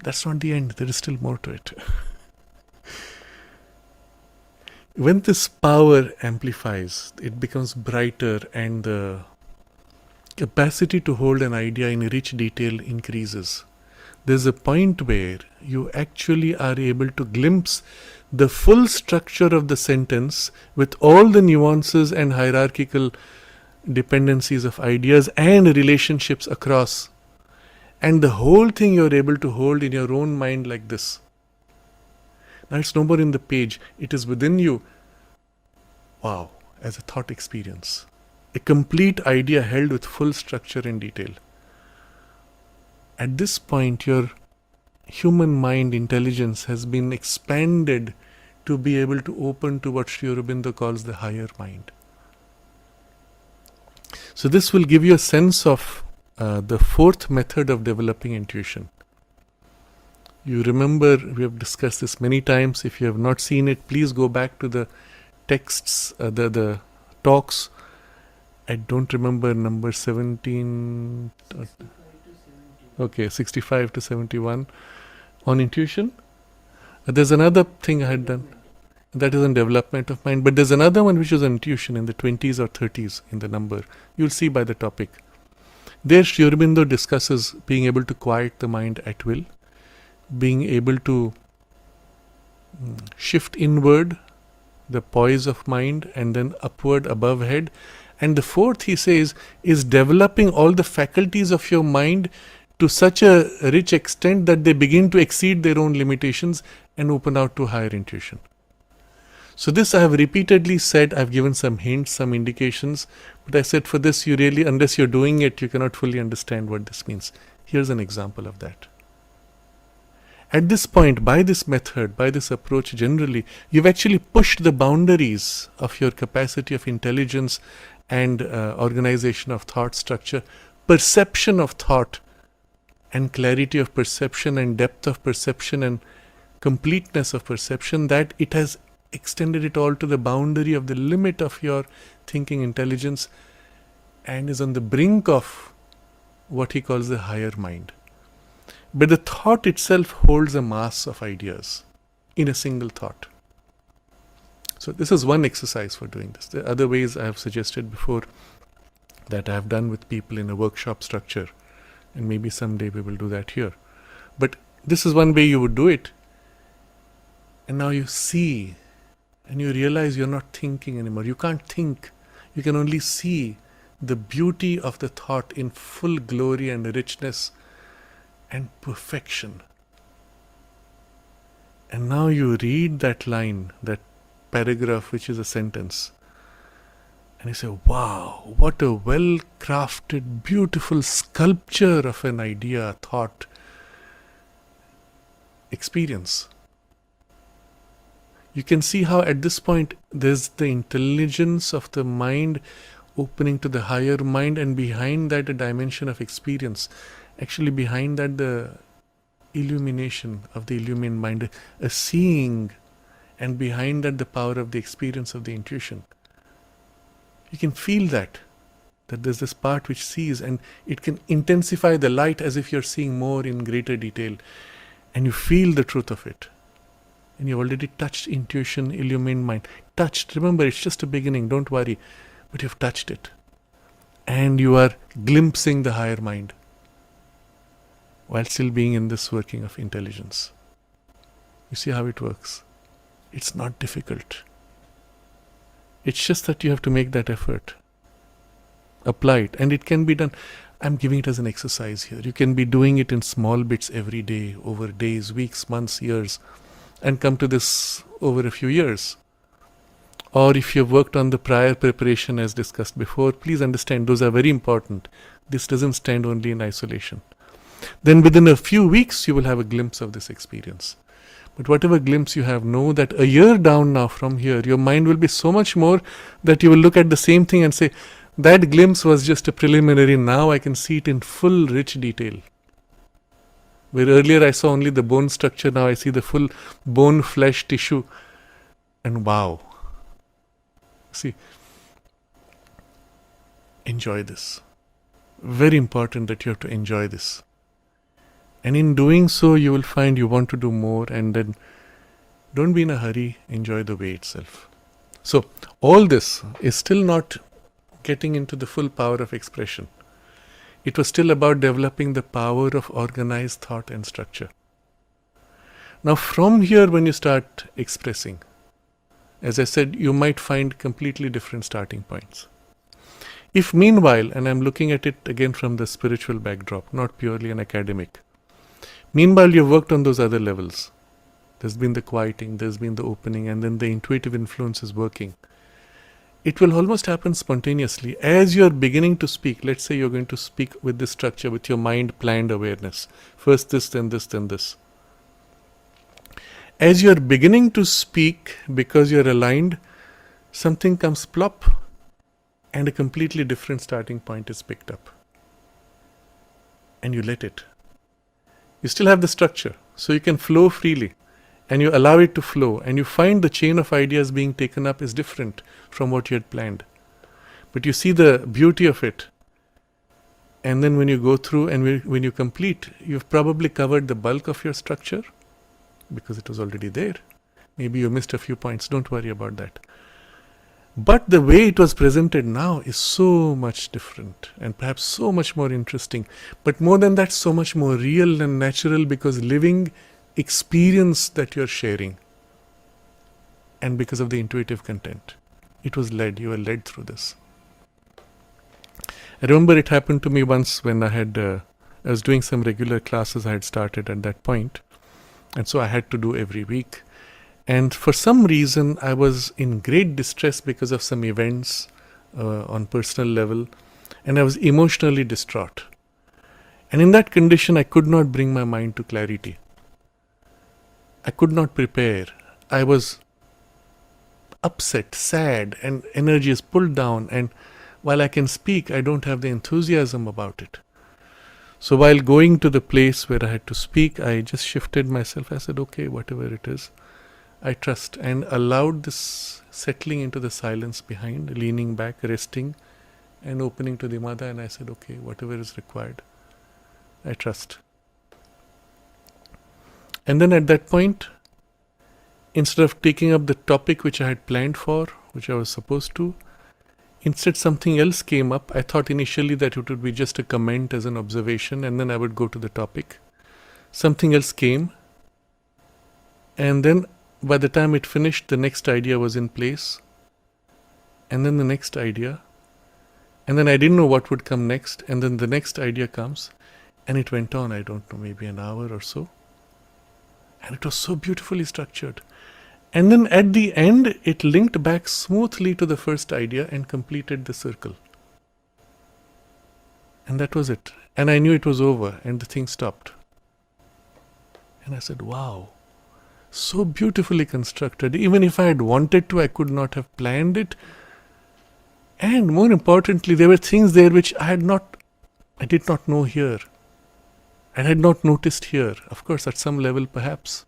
That's not the end. There is still more to it. When this power amplifies, it becomes brighter, and the capacity to hold an idea in rich detail increases. There's a point where you actually are able to glimpse the full structure of the sentence with all the nuances and hierarchical dependencies of ideas and relationships across. And the whole thing you're able to hold in your own mind like this. Now it's no more in the page, it is within you. Wow, as a thought experience. A complete idea held with full structure and detail. At this point, your human mind intelligence has been expanded to be able to open to what Sri Aurobindo calls the higher mind. So this will give you a sense of the fourth method of developing intuition. You remember, we have discussed this many times. If you have not seen it, please go back to the texts, the talks. I don't remember number 17. Okay, 65 to 71 on intuition. There's another thing I had done. That is on development of mind. But there's another one which is on intuition in the 20s or 30s in the number. You'll see by the topic. There Sri Aurobindo discusses being able to quiet the mind at will, being able to shift inward, the poise of mind, and then upward above head. And the fourth, he says, is developing all the faculties of your mind to such a rich extent that they begin to exceed their own limitations and open out to higher intuition. So this I have repeatedly said, I've given some hints, some indications, but I said for this you really, unless you're doing it, you cannot fully understand what this means. Here's an example of that. At this point, by this method, by this approach generally, you've actually pushed the boundaries of your capacity of intelligence and organization of thought structure, perception of thought, and clarity of perception and depth of perception and completeness of perception, that it has extended it all to the boundary of the limit of your thinking intelligence and is on the brink of what he calls the higher mind. But the thought itself holds a mass of ideas in a single thought. So this is one exercise for doing this. There are other ways I have suggested before that I have done with people in a workshop structure. And maybe someday we will do that here. But this is one way you would do it. And now you see and you realize you're not thinking anymore. You can't think. You can only see the beauty of the thought in full glory and richness and perfection. And now you read that line, that paragraph which is a sentence. And you say, wow, what a well crafted, beautiful sculpture of an idea, thought, experience. You can see how at this point there's the intelligence of the mind opening to the higher mind, and behind that a dimension of experience. Actually, behind that the illumination of the illumined mind, a seeing, and behind that the power of the experience of the intuition. You can feel that there's this part which sees, and it can intensify the light as if you're seeing more in greater detail, and you feel the truth of it. And you've already touched intuition, illumined mind. Touched, remember, it's just a beginning, don't worry, but you've touched it. And you are glimpsing the higher mind while still being in this working of intelligence. You see how it works? It's not difficult. It's just that you have to make that effort. Apply it. And it can be done. I'm giving it as an exercise here. You can be doing it in small bits every day, over days, weeks, months, years, and come to this over a few years. Or if you've worked on the prior preparation as discussed before, please understand those are very important. This doesn't stand only in isolation. Then within a few weeks, you will have a glimpse of this experience. But whatever glimpse you have, know that a year down now from here, your mind will be so much more that you will look at the same thing and say, that glimpse was just a preliminary, now I can see it in full rich detail. Where earlier I saw only the bone structure, now I see the full bone, flesh, tissue, and wow. See, enjoy this. Very important that you have to enjoy this. And in doing so, you will find you want to do more, and then don't be in a hurry, enjoy the way itself. So, all this is still not getting into the full power of expression. It was still about developing the power of organized thought and structure. Now, from here, when you start expressing, as I said, you might find completely different starting points. If meanwhile, and I'm looking at it again from the spiritual backdrop, not purely an academic, meanwhile you've worked on those other levels. There's been the quieting, there's been the opening, and then the intuitive influence is working. It will almost happen spontaneously. As you're beginning to speak, let's say you're going to speak with this structure, with your mind planned awareness. First this, then this, then this. As you're beginning to speak, because you're aligned, something comes plop, and a completely different starting point is picked up. And you let it. You still have the structure, so you can flow freely. And you allow it to flow, and you find the chain of ideas being taken up is different from what you had planned. But you see the beauty of it. And then when you go through and when you complete, you've probably covered the bulk of your structure because it was already there. Maybe you missed a few points, don't worry about that. But the way it was presented now is so much different and perhaps so much more interesting. But more than that, so much more real and natural, because living experience that you're sharing, and because of the intuitive content. It was led, you were led through this. I remember it happened to me once when I was doing some regular classes I had started at that point, and so I had to do every week. And for some reason, I was in great distress because of some events on personal level, and I was emotionally distraught. And in that condition, I could not bring my mind to clarity. I could not prepare. I was upset, sad, and energy is pulled down. And while I can speak, I don't have the enthusiasm about it. So while going to the place where I had to speak, I just shifted myself. I said, okay, whatever it is, I trust, and allowed this settling into the silence behind, leaning back, resting, and opening to the mother. And I said, okay, whatever is required, I trust. And then at that point, instead of taking up the topic which I had planned for, which I was supposed to, instead something else came up. I thought initially that it would be just a comment as an observation, and then I would go to the topic. Something else came, and then by the time it finished, the next idea was in place, and then the next idea, and then I didn't know what would come next, and then the next idea comes, and it went on, I don't know, maybe an hour or so. And it was so beautifully structured. And then at the end, it linked back smoothly to the first idea and completed the circle. And that was it. And I knew it was over and the thing stopped. And I said, wow, so beautifully constructed. Even if I had wanted to, I could not have planned it. And more importantly, there were things there which I did not know here. And had not noticed here. Of course, at some level perhaps.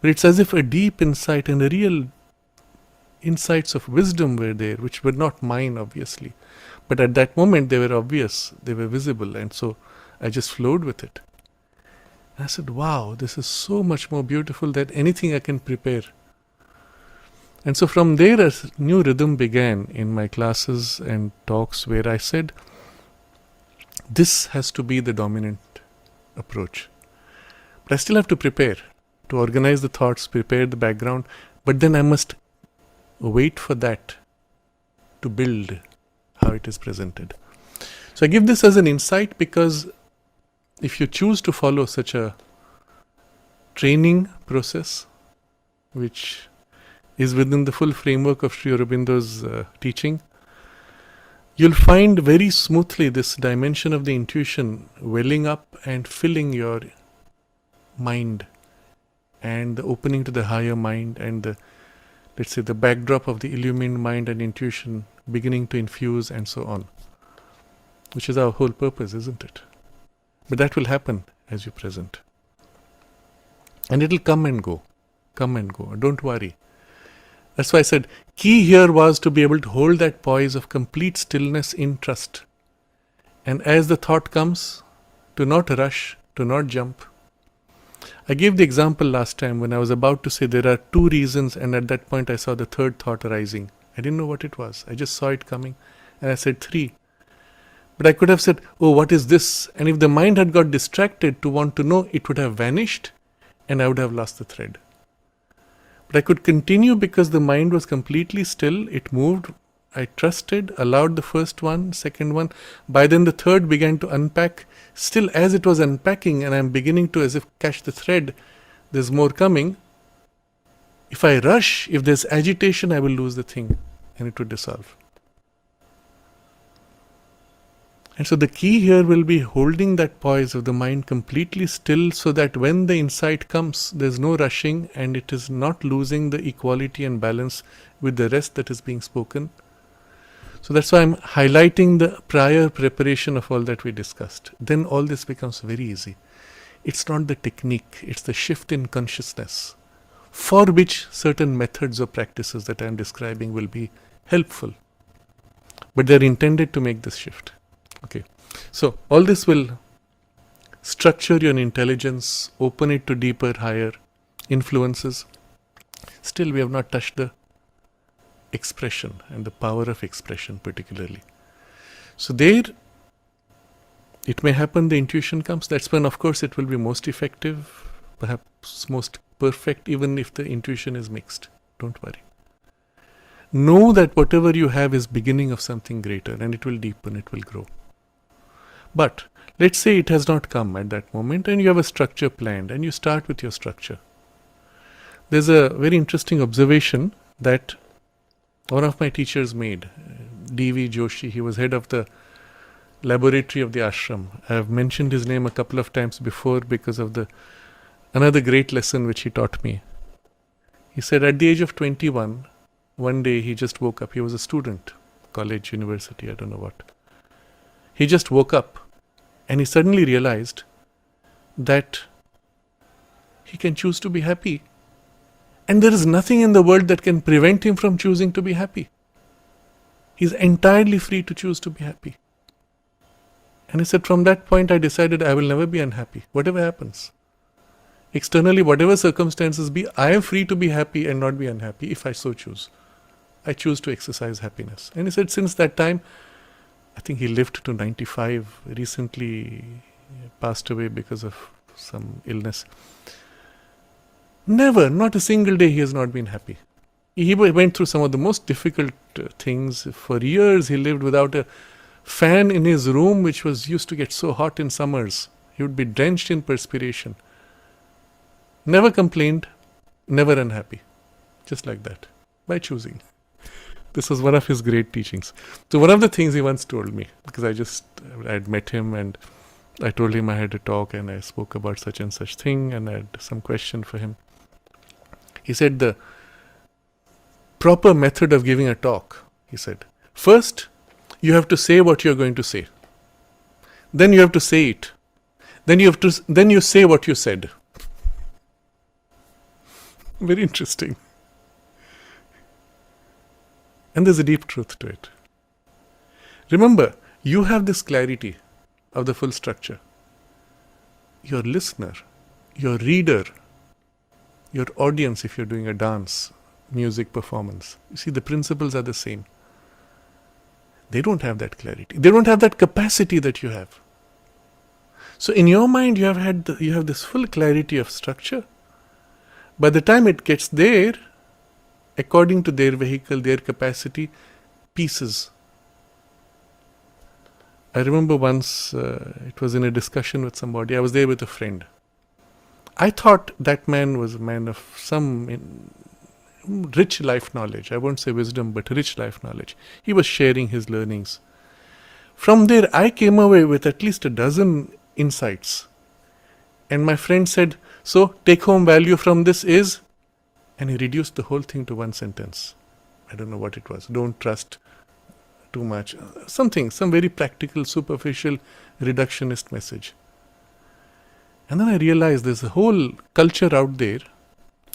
But it's as if a deep insight and a real insights of wisdom were there, which were not mine, obviously. But at that moment, they were obvious, they were visible. And so I just flowed with it. And I said, wow, this is so much more beautiful than anything I can prepare. And so from there, a new rhythm began in my classes and talks where I said, this has to be the dominant approach. But I still have to prepare, to organize the thoughts, prepare the background, but then I must wait for that to build how it is presented. So I give this as an insight because if you choose to follow such a training process, which is within the full framework of Sri Aurobindo's teaching, you'll find very smoothly this dimension of the intuition welling up and filling your mind and the opening to the higher mind and the, let's say, the backdrop of the illumined mind and intuition beginning to infuse and so on, which is our whole purpose, isn't it? But that will happen as you present. And it'll come and go. Don't worry. That's why I said, key here was to be able to hold that poise of complete stillness in trust. And as the thought comes, to not rush, to not jump. I gave the example last time when I was about to say there are two reasons, and at that point I saw the third thought arising. I didn't know what it was. I just saw it coming and I said 3. But I could have said, oh, what is this? And if the mind had got distracted to want to know, it would have vanished and I would have lost the thread. But I could continue because the mind was completely still. It moved. I trusted, allowed the first one, second one. By then the third began to unpack. Still, as it was unpacking and I'm beginning to as if catch the thread, there's more coming. If I rush, if there's agitation, I will lose the thing and it would dissolve. And so the key here will be holding that poise of the mind completely still so that when the insight comes, there's no rushing and it is not losing the equality and balance with the rest that is being spoken. So that's why I'm highlighting the prior preparation of all that we discussed. Then all this becomes very easy. It's not the technique, it's the shift in consciousness, for which certain methods or practices that I'm describing will be helpful. But they're intended to make this shift. Okay, so all this will structure your intelligence, open it to deeper, higher influences. Still, we have not touched the expression and the power of expression particularly. So there, it may happen the intuition comes. That's when, of course, it will be most effective, perhaps most perfect, even if the intuition is mixed. Don't worry. Know that whatever you have is beginning of something greater and it will deepen, it will grow. But let's say it has not come at that moment and you have a structure planned and you start with your structure. There's a very interesting observation that one of my teachers made, D.V. Joshi. He was head of the laboratory of the ashram. I have mentioned his name a couple of times before because of another great lesson which he taught me. He said at the age of 21, one day he just woke up. He was a student, college, university, I don't know what. He just woke up and he suddenly realized that he can choose to be happy. And there is nothing in the world that can prevent him from choosing to be happy. He's entirely free to choose to be happy. And he said, from that point I decided I will never be unhappy, whatever happens. Externally, whatever circumstances be, I am free to be happy and not be unhappy if I so choose. I choose to exercise happiness. And he said since that time, I think he lived to 95, recently passed away because of some illness. Never, not a single day he has not been happy. He went through some of the most difficult things. For years he lived without a fan in his room, which used to get so hot in summers. He would be drenched in perspiration. Never complained, never unhappy. just like that, by choosing. This was one of his great teachings. So one of the things he once told me, because I had met him and I told him I had a talk and I spoke about such and such thing and I had some question for him. He said the proper method of giving a talk, he said, first you have to say what you're going to say. Then you have to say it. Then you say what you said. Very interesting. And there's a deep truth to it. Remember, you have this clarity of the full structure. Your listener, your reader, your audience, if you're doing a dance, music performance, you see, the principles are the same. They don't have that clarity. They don't have that capacity that you have. So in your mind, you have this full clarity of structure. By the time it gets there, according to their vehicle, their capacity, pieces. I remember once, it was in a discussion with somebody, I was there with a friend. I thought that man was a man of some rich life knowledge. I won't say wisdom, but rich life knowledge. He was sharing his learnings. From there, I came away with at least a dozen insights. And my friend said, so take home value from this is, and he reduced the whole thing to one sentence. I don't know what it was. Don't trust too much. Some very practical, superficial, reductionist message. And then I realized there's a whole culture out there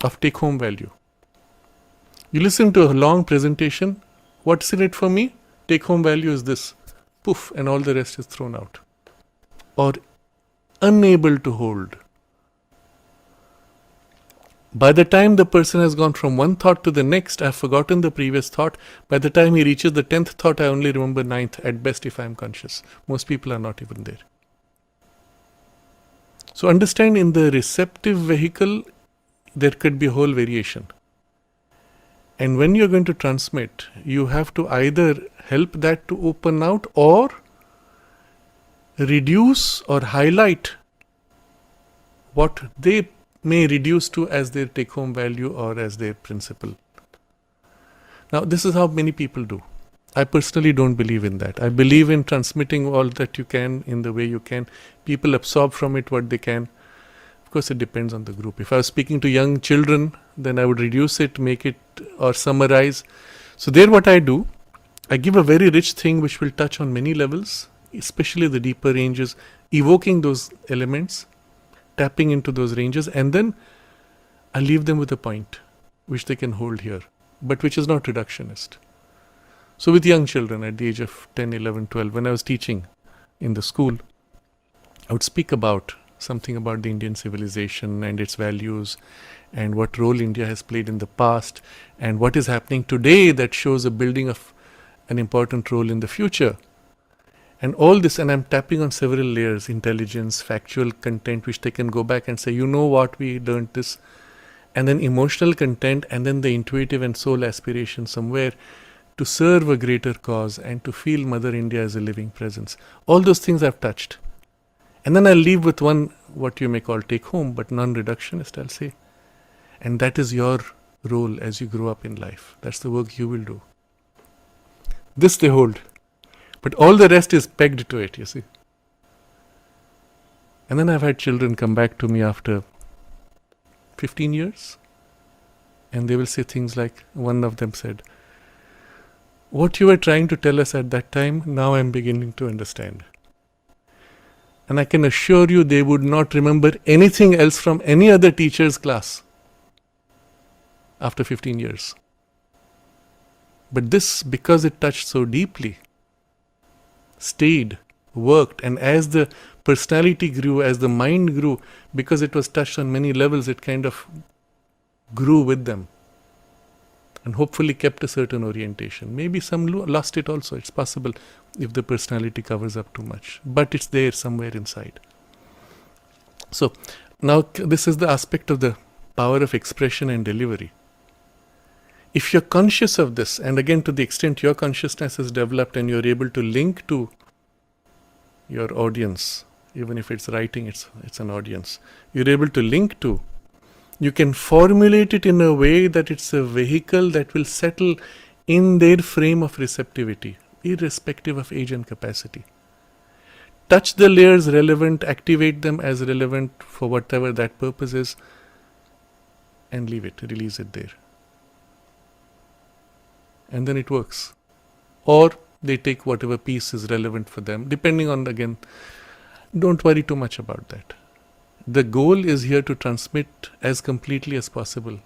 of take home value. You listen to a long presentation. What's in it for me? Take home value is this. Poof, and all the rest is thrown out. Or unable to hold. By the time the person has gone from one thought to the next, I've forgotten the previous thought. By the time he reaches the 10th thought, I only remember 9th at best if I'm conscious. Most people are not even there. So understand, in the receptive vehicle, there could be a whole variation. And when you're going to transmit, you have to either help that to open out or reduce or highlight what they may reduce to as their take-home value or as their principle. Now, this is how many people do. I personally don't believe in that. I believe in transmitting all that you can in the way you can. People absorb from it what they can. Of course, it depends on the group. If I was speaking to young children, then I would reduce it, make it, or summarize. So there what I do, I give a very rich thing which will touch on many levels, especially the deeper ranges, evoking those elements, tapping into those ranges, and then I leave them with a point which they can hold here, but which is not reductionist. So with young children at the age of 10, 11, 12, when I was teaching in the school, I would speak about something about the Indian civilization and its values and what role India has played in the past and what is happening today that shows a building of an important role in the future. And all this, and I'm tapping on several layers, intelligence, factual content, which they can go back and say, you know what, we learned this. And then emotional content, and then the intuitive and soul aspiration somewhere to serve a greater cause and to feel Mother India as a living presence. All those things I've touched. And then I'll leave with one, what you may call take home, but non-reductionist, I'll say. And that is your role as you grow up in life. That's the work you will do. This they hold. But all the rest is pegged to it, you see. And then I've had children come back to me after 15 years. And they will say things like, one of them said, what you were trying to tell us at that time, now I'm beginning to understand. And I can assure you they would not remember anything else from any other teacher's class after 15 years. But this, because it touched so deeply, stayed, worked, and as the personality grew, as the mind grew, because it was touched on many levels, it kind of grew with them and hopefully kept a certain orientation. Maybe some lost it also. It's possible if the personality covers up too much, but it's there somewhere inside. So now this is the aspect of the power of expression and delivery. If you're conscious of this, and again to the extent your consciousness is developed and you're able to link to your audience, even if it's writing, it's an audience, you're able to link to You can formulate it in a way that it's a vehicle that will settle in their frame of receptivity, irrespective of age and capacity. Touch the layers relevant, activate them as relevant for whatever that purpose is, and leave it, release it there. And then it works. Or they take whatever piece is relevant for them, depending on, again, don't worry too much about that. The goal is here to transmit as completely as possible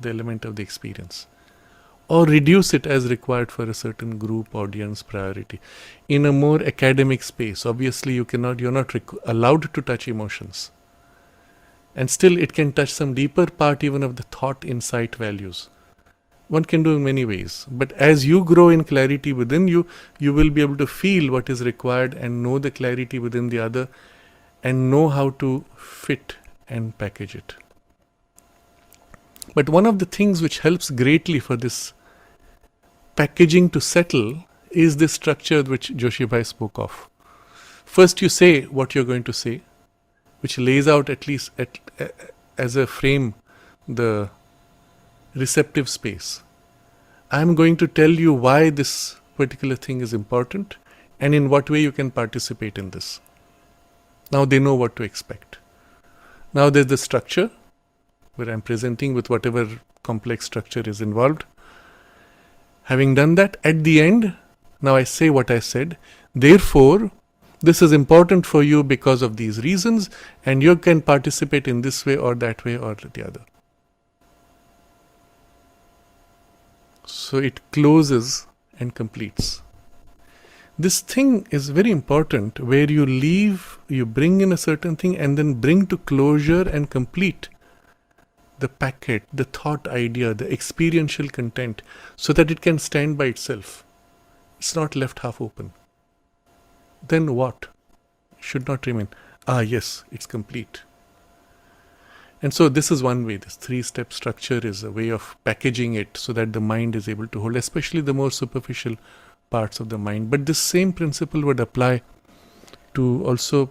the element of the experience, or reduce it as required for a certain group, audience, priority. In a more academic space, obviously you're not allowed to touch emotions. And still it can touch some deeper part even of the thought, insight, values. One can do in many ways. But as you grow in clarity within you, you will be able to feel what is required and know the clarity within the other and know how to fit and package it. But one of the things which helps greatly for this packaging to settle is this structure which Joshi Bhai spoke of. First you say what you're going to say, which lays out at least as a frame the receptive space. I'm going to tell you why this particular thing is important and in what way you can participate in this. Now they know what to expect. Now there's the structure where I'm presenting with whatever complex structure is involved. Having done that, at the end, now I say what I said. Therefore, this is important for you because of these reasons, and you can participate in this way or that way or the other. So it closes and completes. This thing is very important, where you bring in a certain thing and then bring to closure and complete the packet, the thought idea, the experiential content, so that it can stand by itself. It's not left half open. Then what? Should not remain. Yes, it's complete. And so this is one way. This 3-step structure is a way of packaging it so that the mind is able to hold, especially the more superficial parts of the mind. But this same principle would apply to also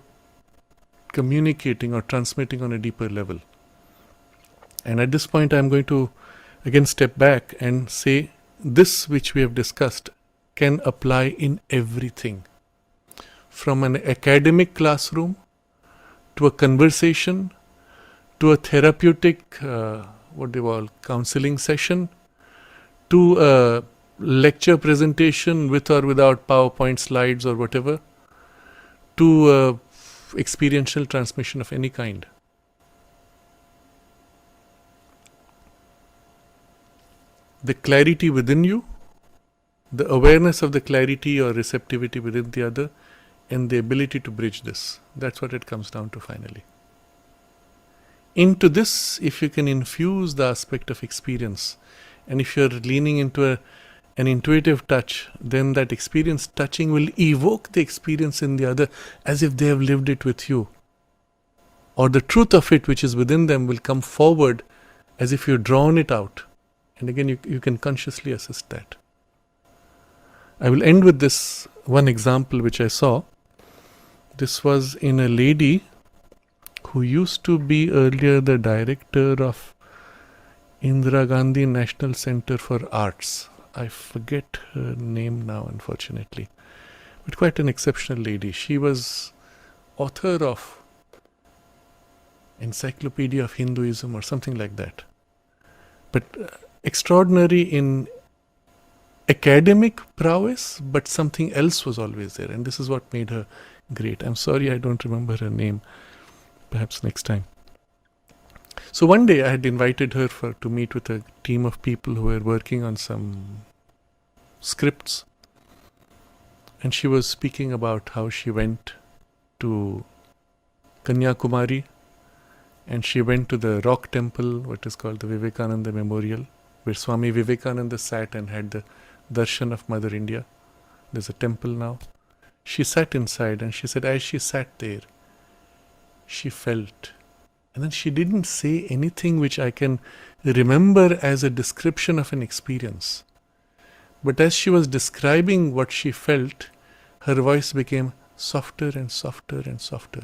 communicating or transmitting on a deeper level. And at this point, I'm going to again step back and say this which we have discussed can apply in everything. From an academic classroom to a conversation to a therapeutic, counseling session, to a lecture presentation with or without PowerPoint slides or whatever, to experiential transmission of any kind. The clarity within you, the awareness of the clarity or receptivity within the other, and the ability to bridge this. That's what it comes down to finally. Into this, if you can infuse the aspect of experience, and if you're leaning into an intuitive touch, then that experience touching will evoke the experience in the other as if they have lived it with you. Or the truth of it which is within them will come forward as if you've drawn it out. And again, you can consciously assist that. I will end with this one example which I saw. This was in a lady who used to be earlier the director of Indira Gandhi National Center for Arts. I forget her name now, unfortunately. But quite an exceptional lady. She was author of Encyclopedia of Hinduism or something like that. But extraordinary in academic prowess, but something else was always there. And this is what made her great. I'm sorry I don't remember her name. Perhaps next time. So one day I had invited her to meet with a team of people who were working on some scripts. And she was speaking about how she went to Kanyakumari and she went to the rock temple, what is called the Vivekananda Memorial, where Swami Vivekananda sat and had the darshan of Mother India. There's a temple now. She sat inside and she said as she sat there, she felt. And then she didn't say anything which I can remember as a description of an experience. But as she was describing what she felt, her voice became softer and softer and softer.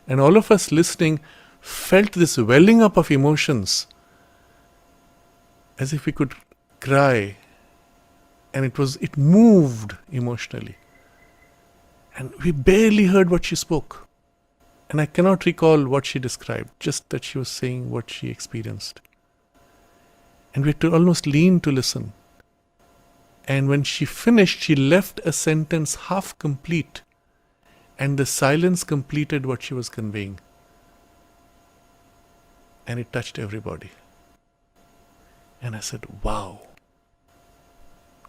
And all of us listening felt this welling up of emotions as if we could cry, and it moved emotionally. And we barely heard what she spoke. And I cannot recall what she described, just that she was saying what she experienced. And we had to almost lean to listen. And when she finished, she left a sentence half complete, and the silence completed what she was conveying. And it touched everybody. And I said, wow,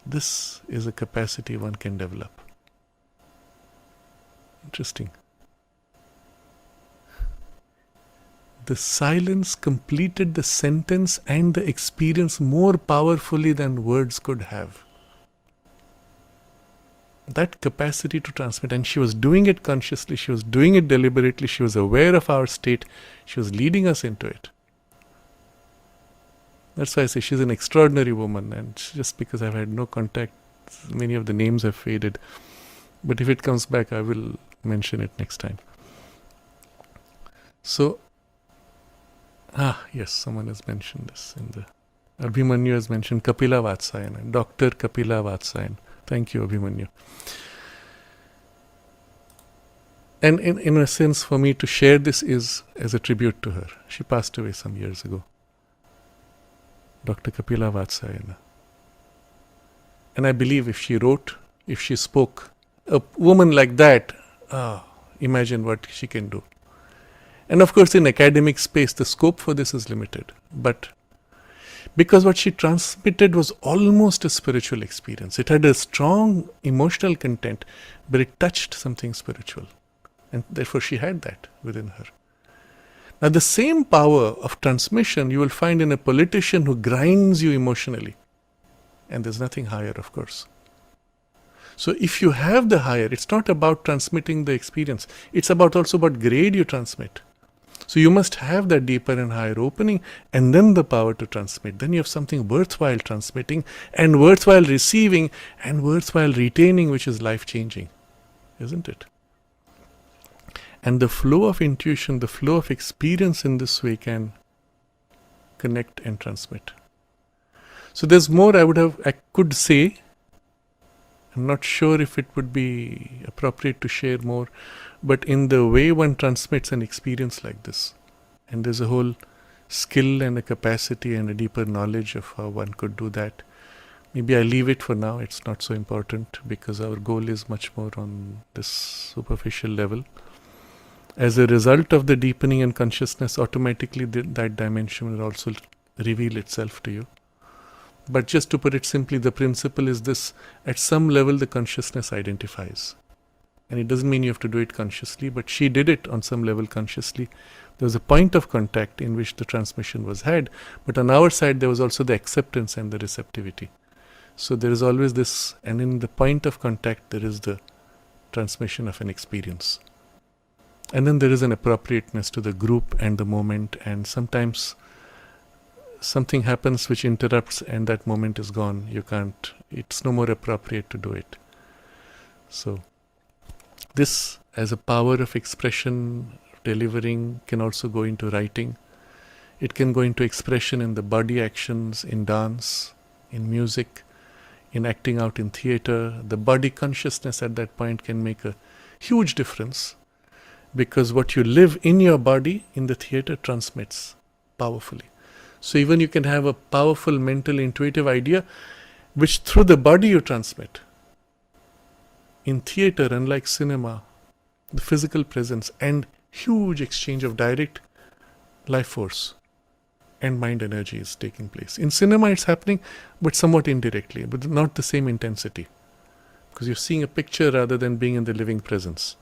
this is a capacity one can develop. Interesting. The silence completed the sentence and the experience more powerfully than words could have. That capacity to transmit, and she was doing it consciously, she was doing it deliberately, she was aware of our state, she was leading us into it. That's why I say she's an extraordinary woman, and just because I've had no contact, many of the names have faded. But if it comes back, I will mention it next time. So, yes, someone has mentioned this in the Abhimanyu has mentioned Kapila Vatsayana, Dr. Kapila Vatsayana. Thank you, Abhimanyu. And in a sense, for me to share this is as a tribute to her. She passed away some years ago. Dr. Kapila Vatsayana. And I believe if she wrote, if she spoke, a woman like that, imagine what she can do. And of course, in academic space, the scope for this is limited. But because what she transmitted was almost a spiritual experience. It had a strong emotional content, but it touched something spiritual. And therefore, she had that within her. Now, the same power of transmission you will find in a politician who grinds you emotionally. And there's nothing higher, of course. So if you have the higher, it's not about transmitting the experience. It's also about grade you transmit. So you must have that deeper and higher opening, and then the power to transmit. Then you have something worthwhile transmitting, and worthwhile receiving, and worthwhile retaining, which is life-changing. Isn't it? And the flow of intuition, the flow of experience in this way can connect and transmit. So there's more I could say. I'm not sure if it would be appropriate to share more, but in the way one transmits an experience like this, and there's a whole skill and a capacity and a deeper knowledge of how one could do that. Maybe I leave it for now. It's not so important because our goal is much more on this superficial level. As a result of the deepening in consciousness, automatically that dimension will also reveal itself to you. But just to put it simply, the principle is this: at some level the consciousness identifies. And it doesn't mean you have to do it consciously, but she did it on some level consciously. There was a point of contact in which the transmission was had, but on our side there was also the acceptance and the receptivity. So there is always this, and in the point of contact there is the transmission of an experience. And then there is an appropriateness to the group and the moment, and sometimes something happens which interrupts and that moment is gone. It's no more appropriate to do it. So this, as a power of expression, delivering, can also go into writing. It can go into expression in the body actions, in dance, in music, in acting out in theatre. The body consciousness at that point can make a huge difference, because what you live in your body in the theatre transmits powerfully. So even you can have a powerful mental intuitive idea which through the body you transmit. In theatre, unlike cinema, the physical presence and huge exchange of direct life force and mind energy is taking place. In cinema it's happening, but somewhat indirectly, but not the same intensity, because you're seeing a picture rather than being in the living presence.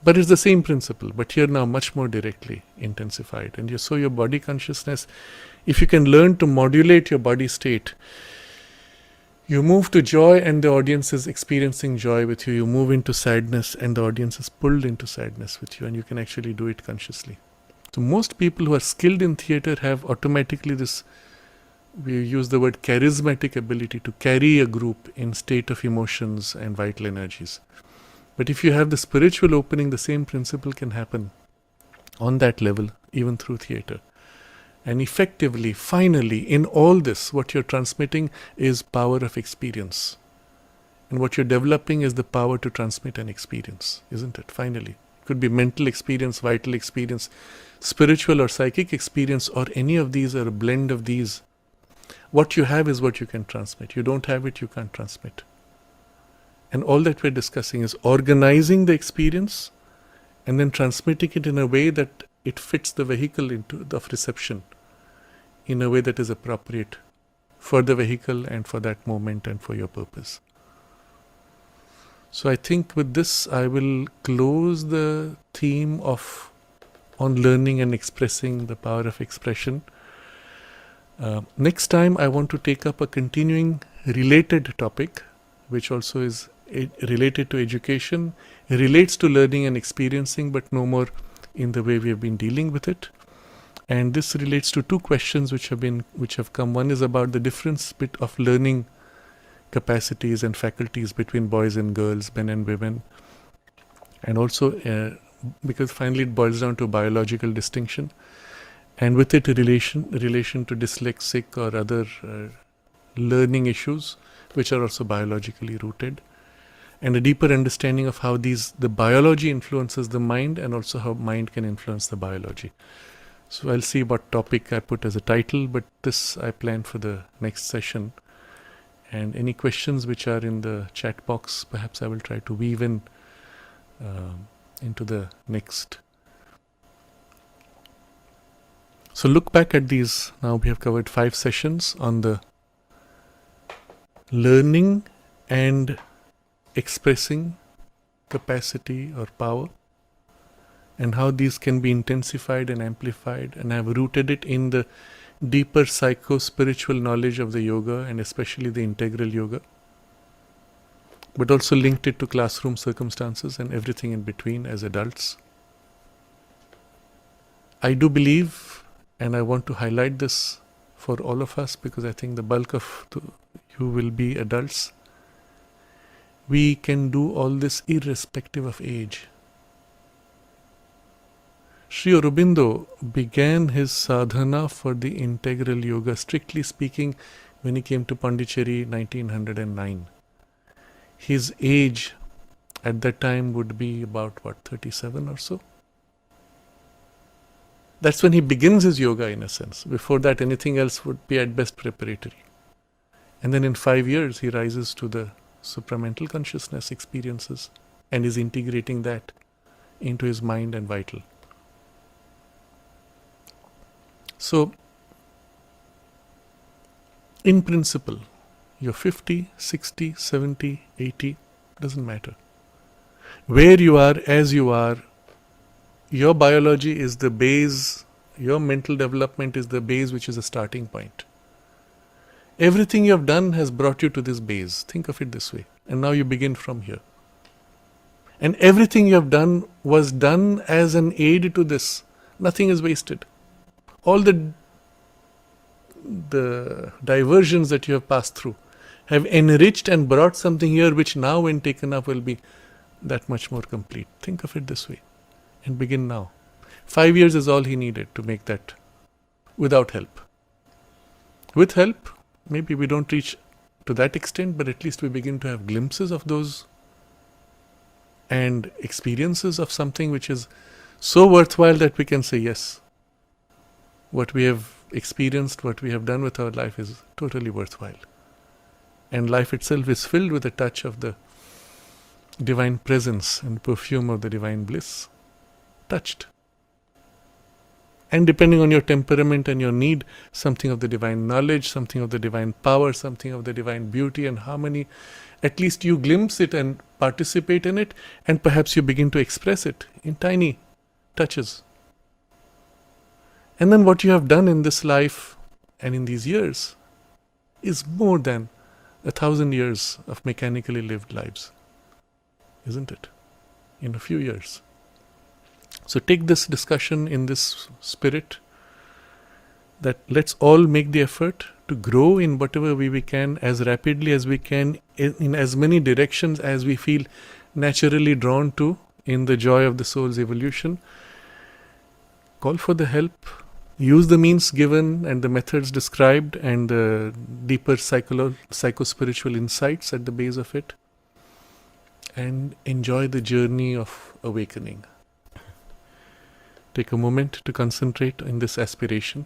But it's the same principle, but here now much more directly intensified. And so your body consciousness, if you can learn to modulate your body state, you move to joy and the audience is experiencing joy with you. You move into sadness and the audience is pulled into sadness with you, and you can actually do it consciously. So most people who are skilled in theatre have automatically this, we use the word charismatic ability to carry a group in state of emotions and vital energies. But if you have the spiritual opening, the same principle can happen on that level. even through theater. And effectively, finally, in all this, what you're transmitting is power of experience. And what you're developing is the power to transmit an experience, isn't it? Finally. It could be mental experience, vital experience, spiritual or psychic experience, or any of these, or a blend of these. What you have is what you can transmit. You don't have it, you can't transmit. And all that we're discussing is organizing the experience and then transmitting it in a way that it fits the vehicle of reception in a way that is appropriate for the vehicle and for that moment and for your purpose. So I think with this I will close the theme on learning and expressing the power of expression. Next time I want to take up a continuing related topic, which also is related to education, relates to learning and experiencing, but no more in the way we have been dealing with it. And this relates to two questions which have come. One is about the difference of learning capacities and faculties between boys and girls, men and women, and also because finally it boils down to biological distinction, and with it a relation to dyslexic or other learning issues which are also biologically rooted, and a deeper understanding of how the biology influences the mind and also how mind can influence the biology. So I'll see what topic I put as a title, but this I plan for the next session. And any questions which are in the chat box, perhaps I will try to weave into the next. So look back at these. Now we have covered 5 sessions on the learning and expressing capacity or power, and how these can be intensified and amplified, and have rooted it in the deeper psycho-spiritual knowledge of the yoga, and especially the integral yoga, but also linked it to classroom circumstances and everything in between as adults. I do believe, and I want to highlight this for all of us, because I think the bulk of you will be adults, we can do all this irrespective of age. Sri Aurobindo began his sadhana for the integral yoga, strictly speaking, when he came to Pondicherry 1909. His age at that time would be about 37 or so. That's when he begins his yoga, in a sense. Before that, anything else would be at best preparatory. And then in 5 years, he rises to the supramental consciousness experiences and is integrating that into his mind and vital. So, in principle, you're 50, 60, 70, 80, doesn't matter. Where you are, as you are, your biology is the base, your mental development is the base, which is a starting point. Everything you have done has brought you to this base. Think of it this way. And now you begin from here. And everything you have done was done as an aid to this. Nothing is wasted. All the diversions that you have passed through have enriched and brought something here which now when taken up will be that much more complete. Think of it this way and begin now. 5 years is all he needed to make that without help. With help, maybe we don't reach to that extent, but at least we begin to have glimpses of those and experiences of something which is so worthwhile that we can say, yes, what we have experienced, what we have done with our life is totally worthwhile. And life itself is filled with a touch of the divine presence and perfume of the divine bliss. Touched. And depending on your temperament and your need, something of the divine knowledge, something of the divine power, something of the divine beauty and harmony, at least you glimpse it and participate in it, and perhaps you begin to express it in tiny touches. And then what you have done in this life and in these years is more than 1,000 years of mechanically lived lives, isn't it? In a few years. So take this discussion in this spirit, that let's all make the effort to grow in whatever way we can, as rapidly as we can, in as many directions as we feel naturally drawn to in the joy of the soul's evolution. call for the help, use the means given and the methods described and the deeper psycho-spiritual insights at the base of it, and enjoy the journey of awakening. Take a moment to concentrate in this aspiration.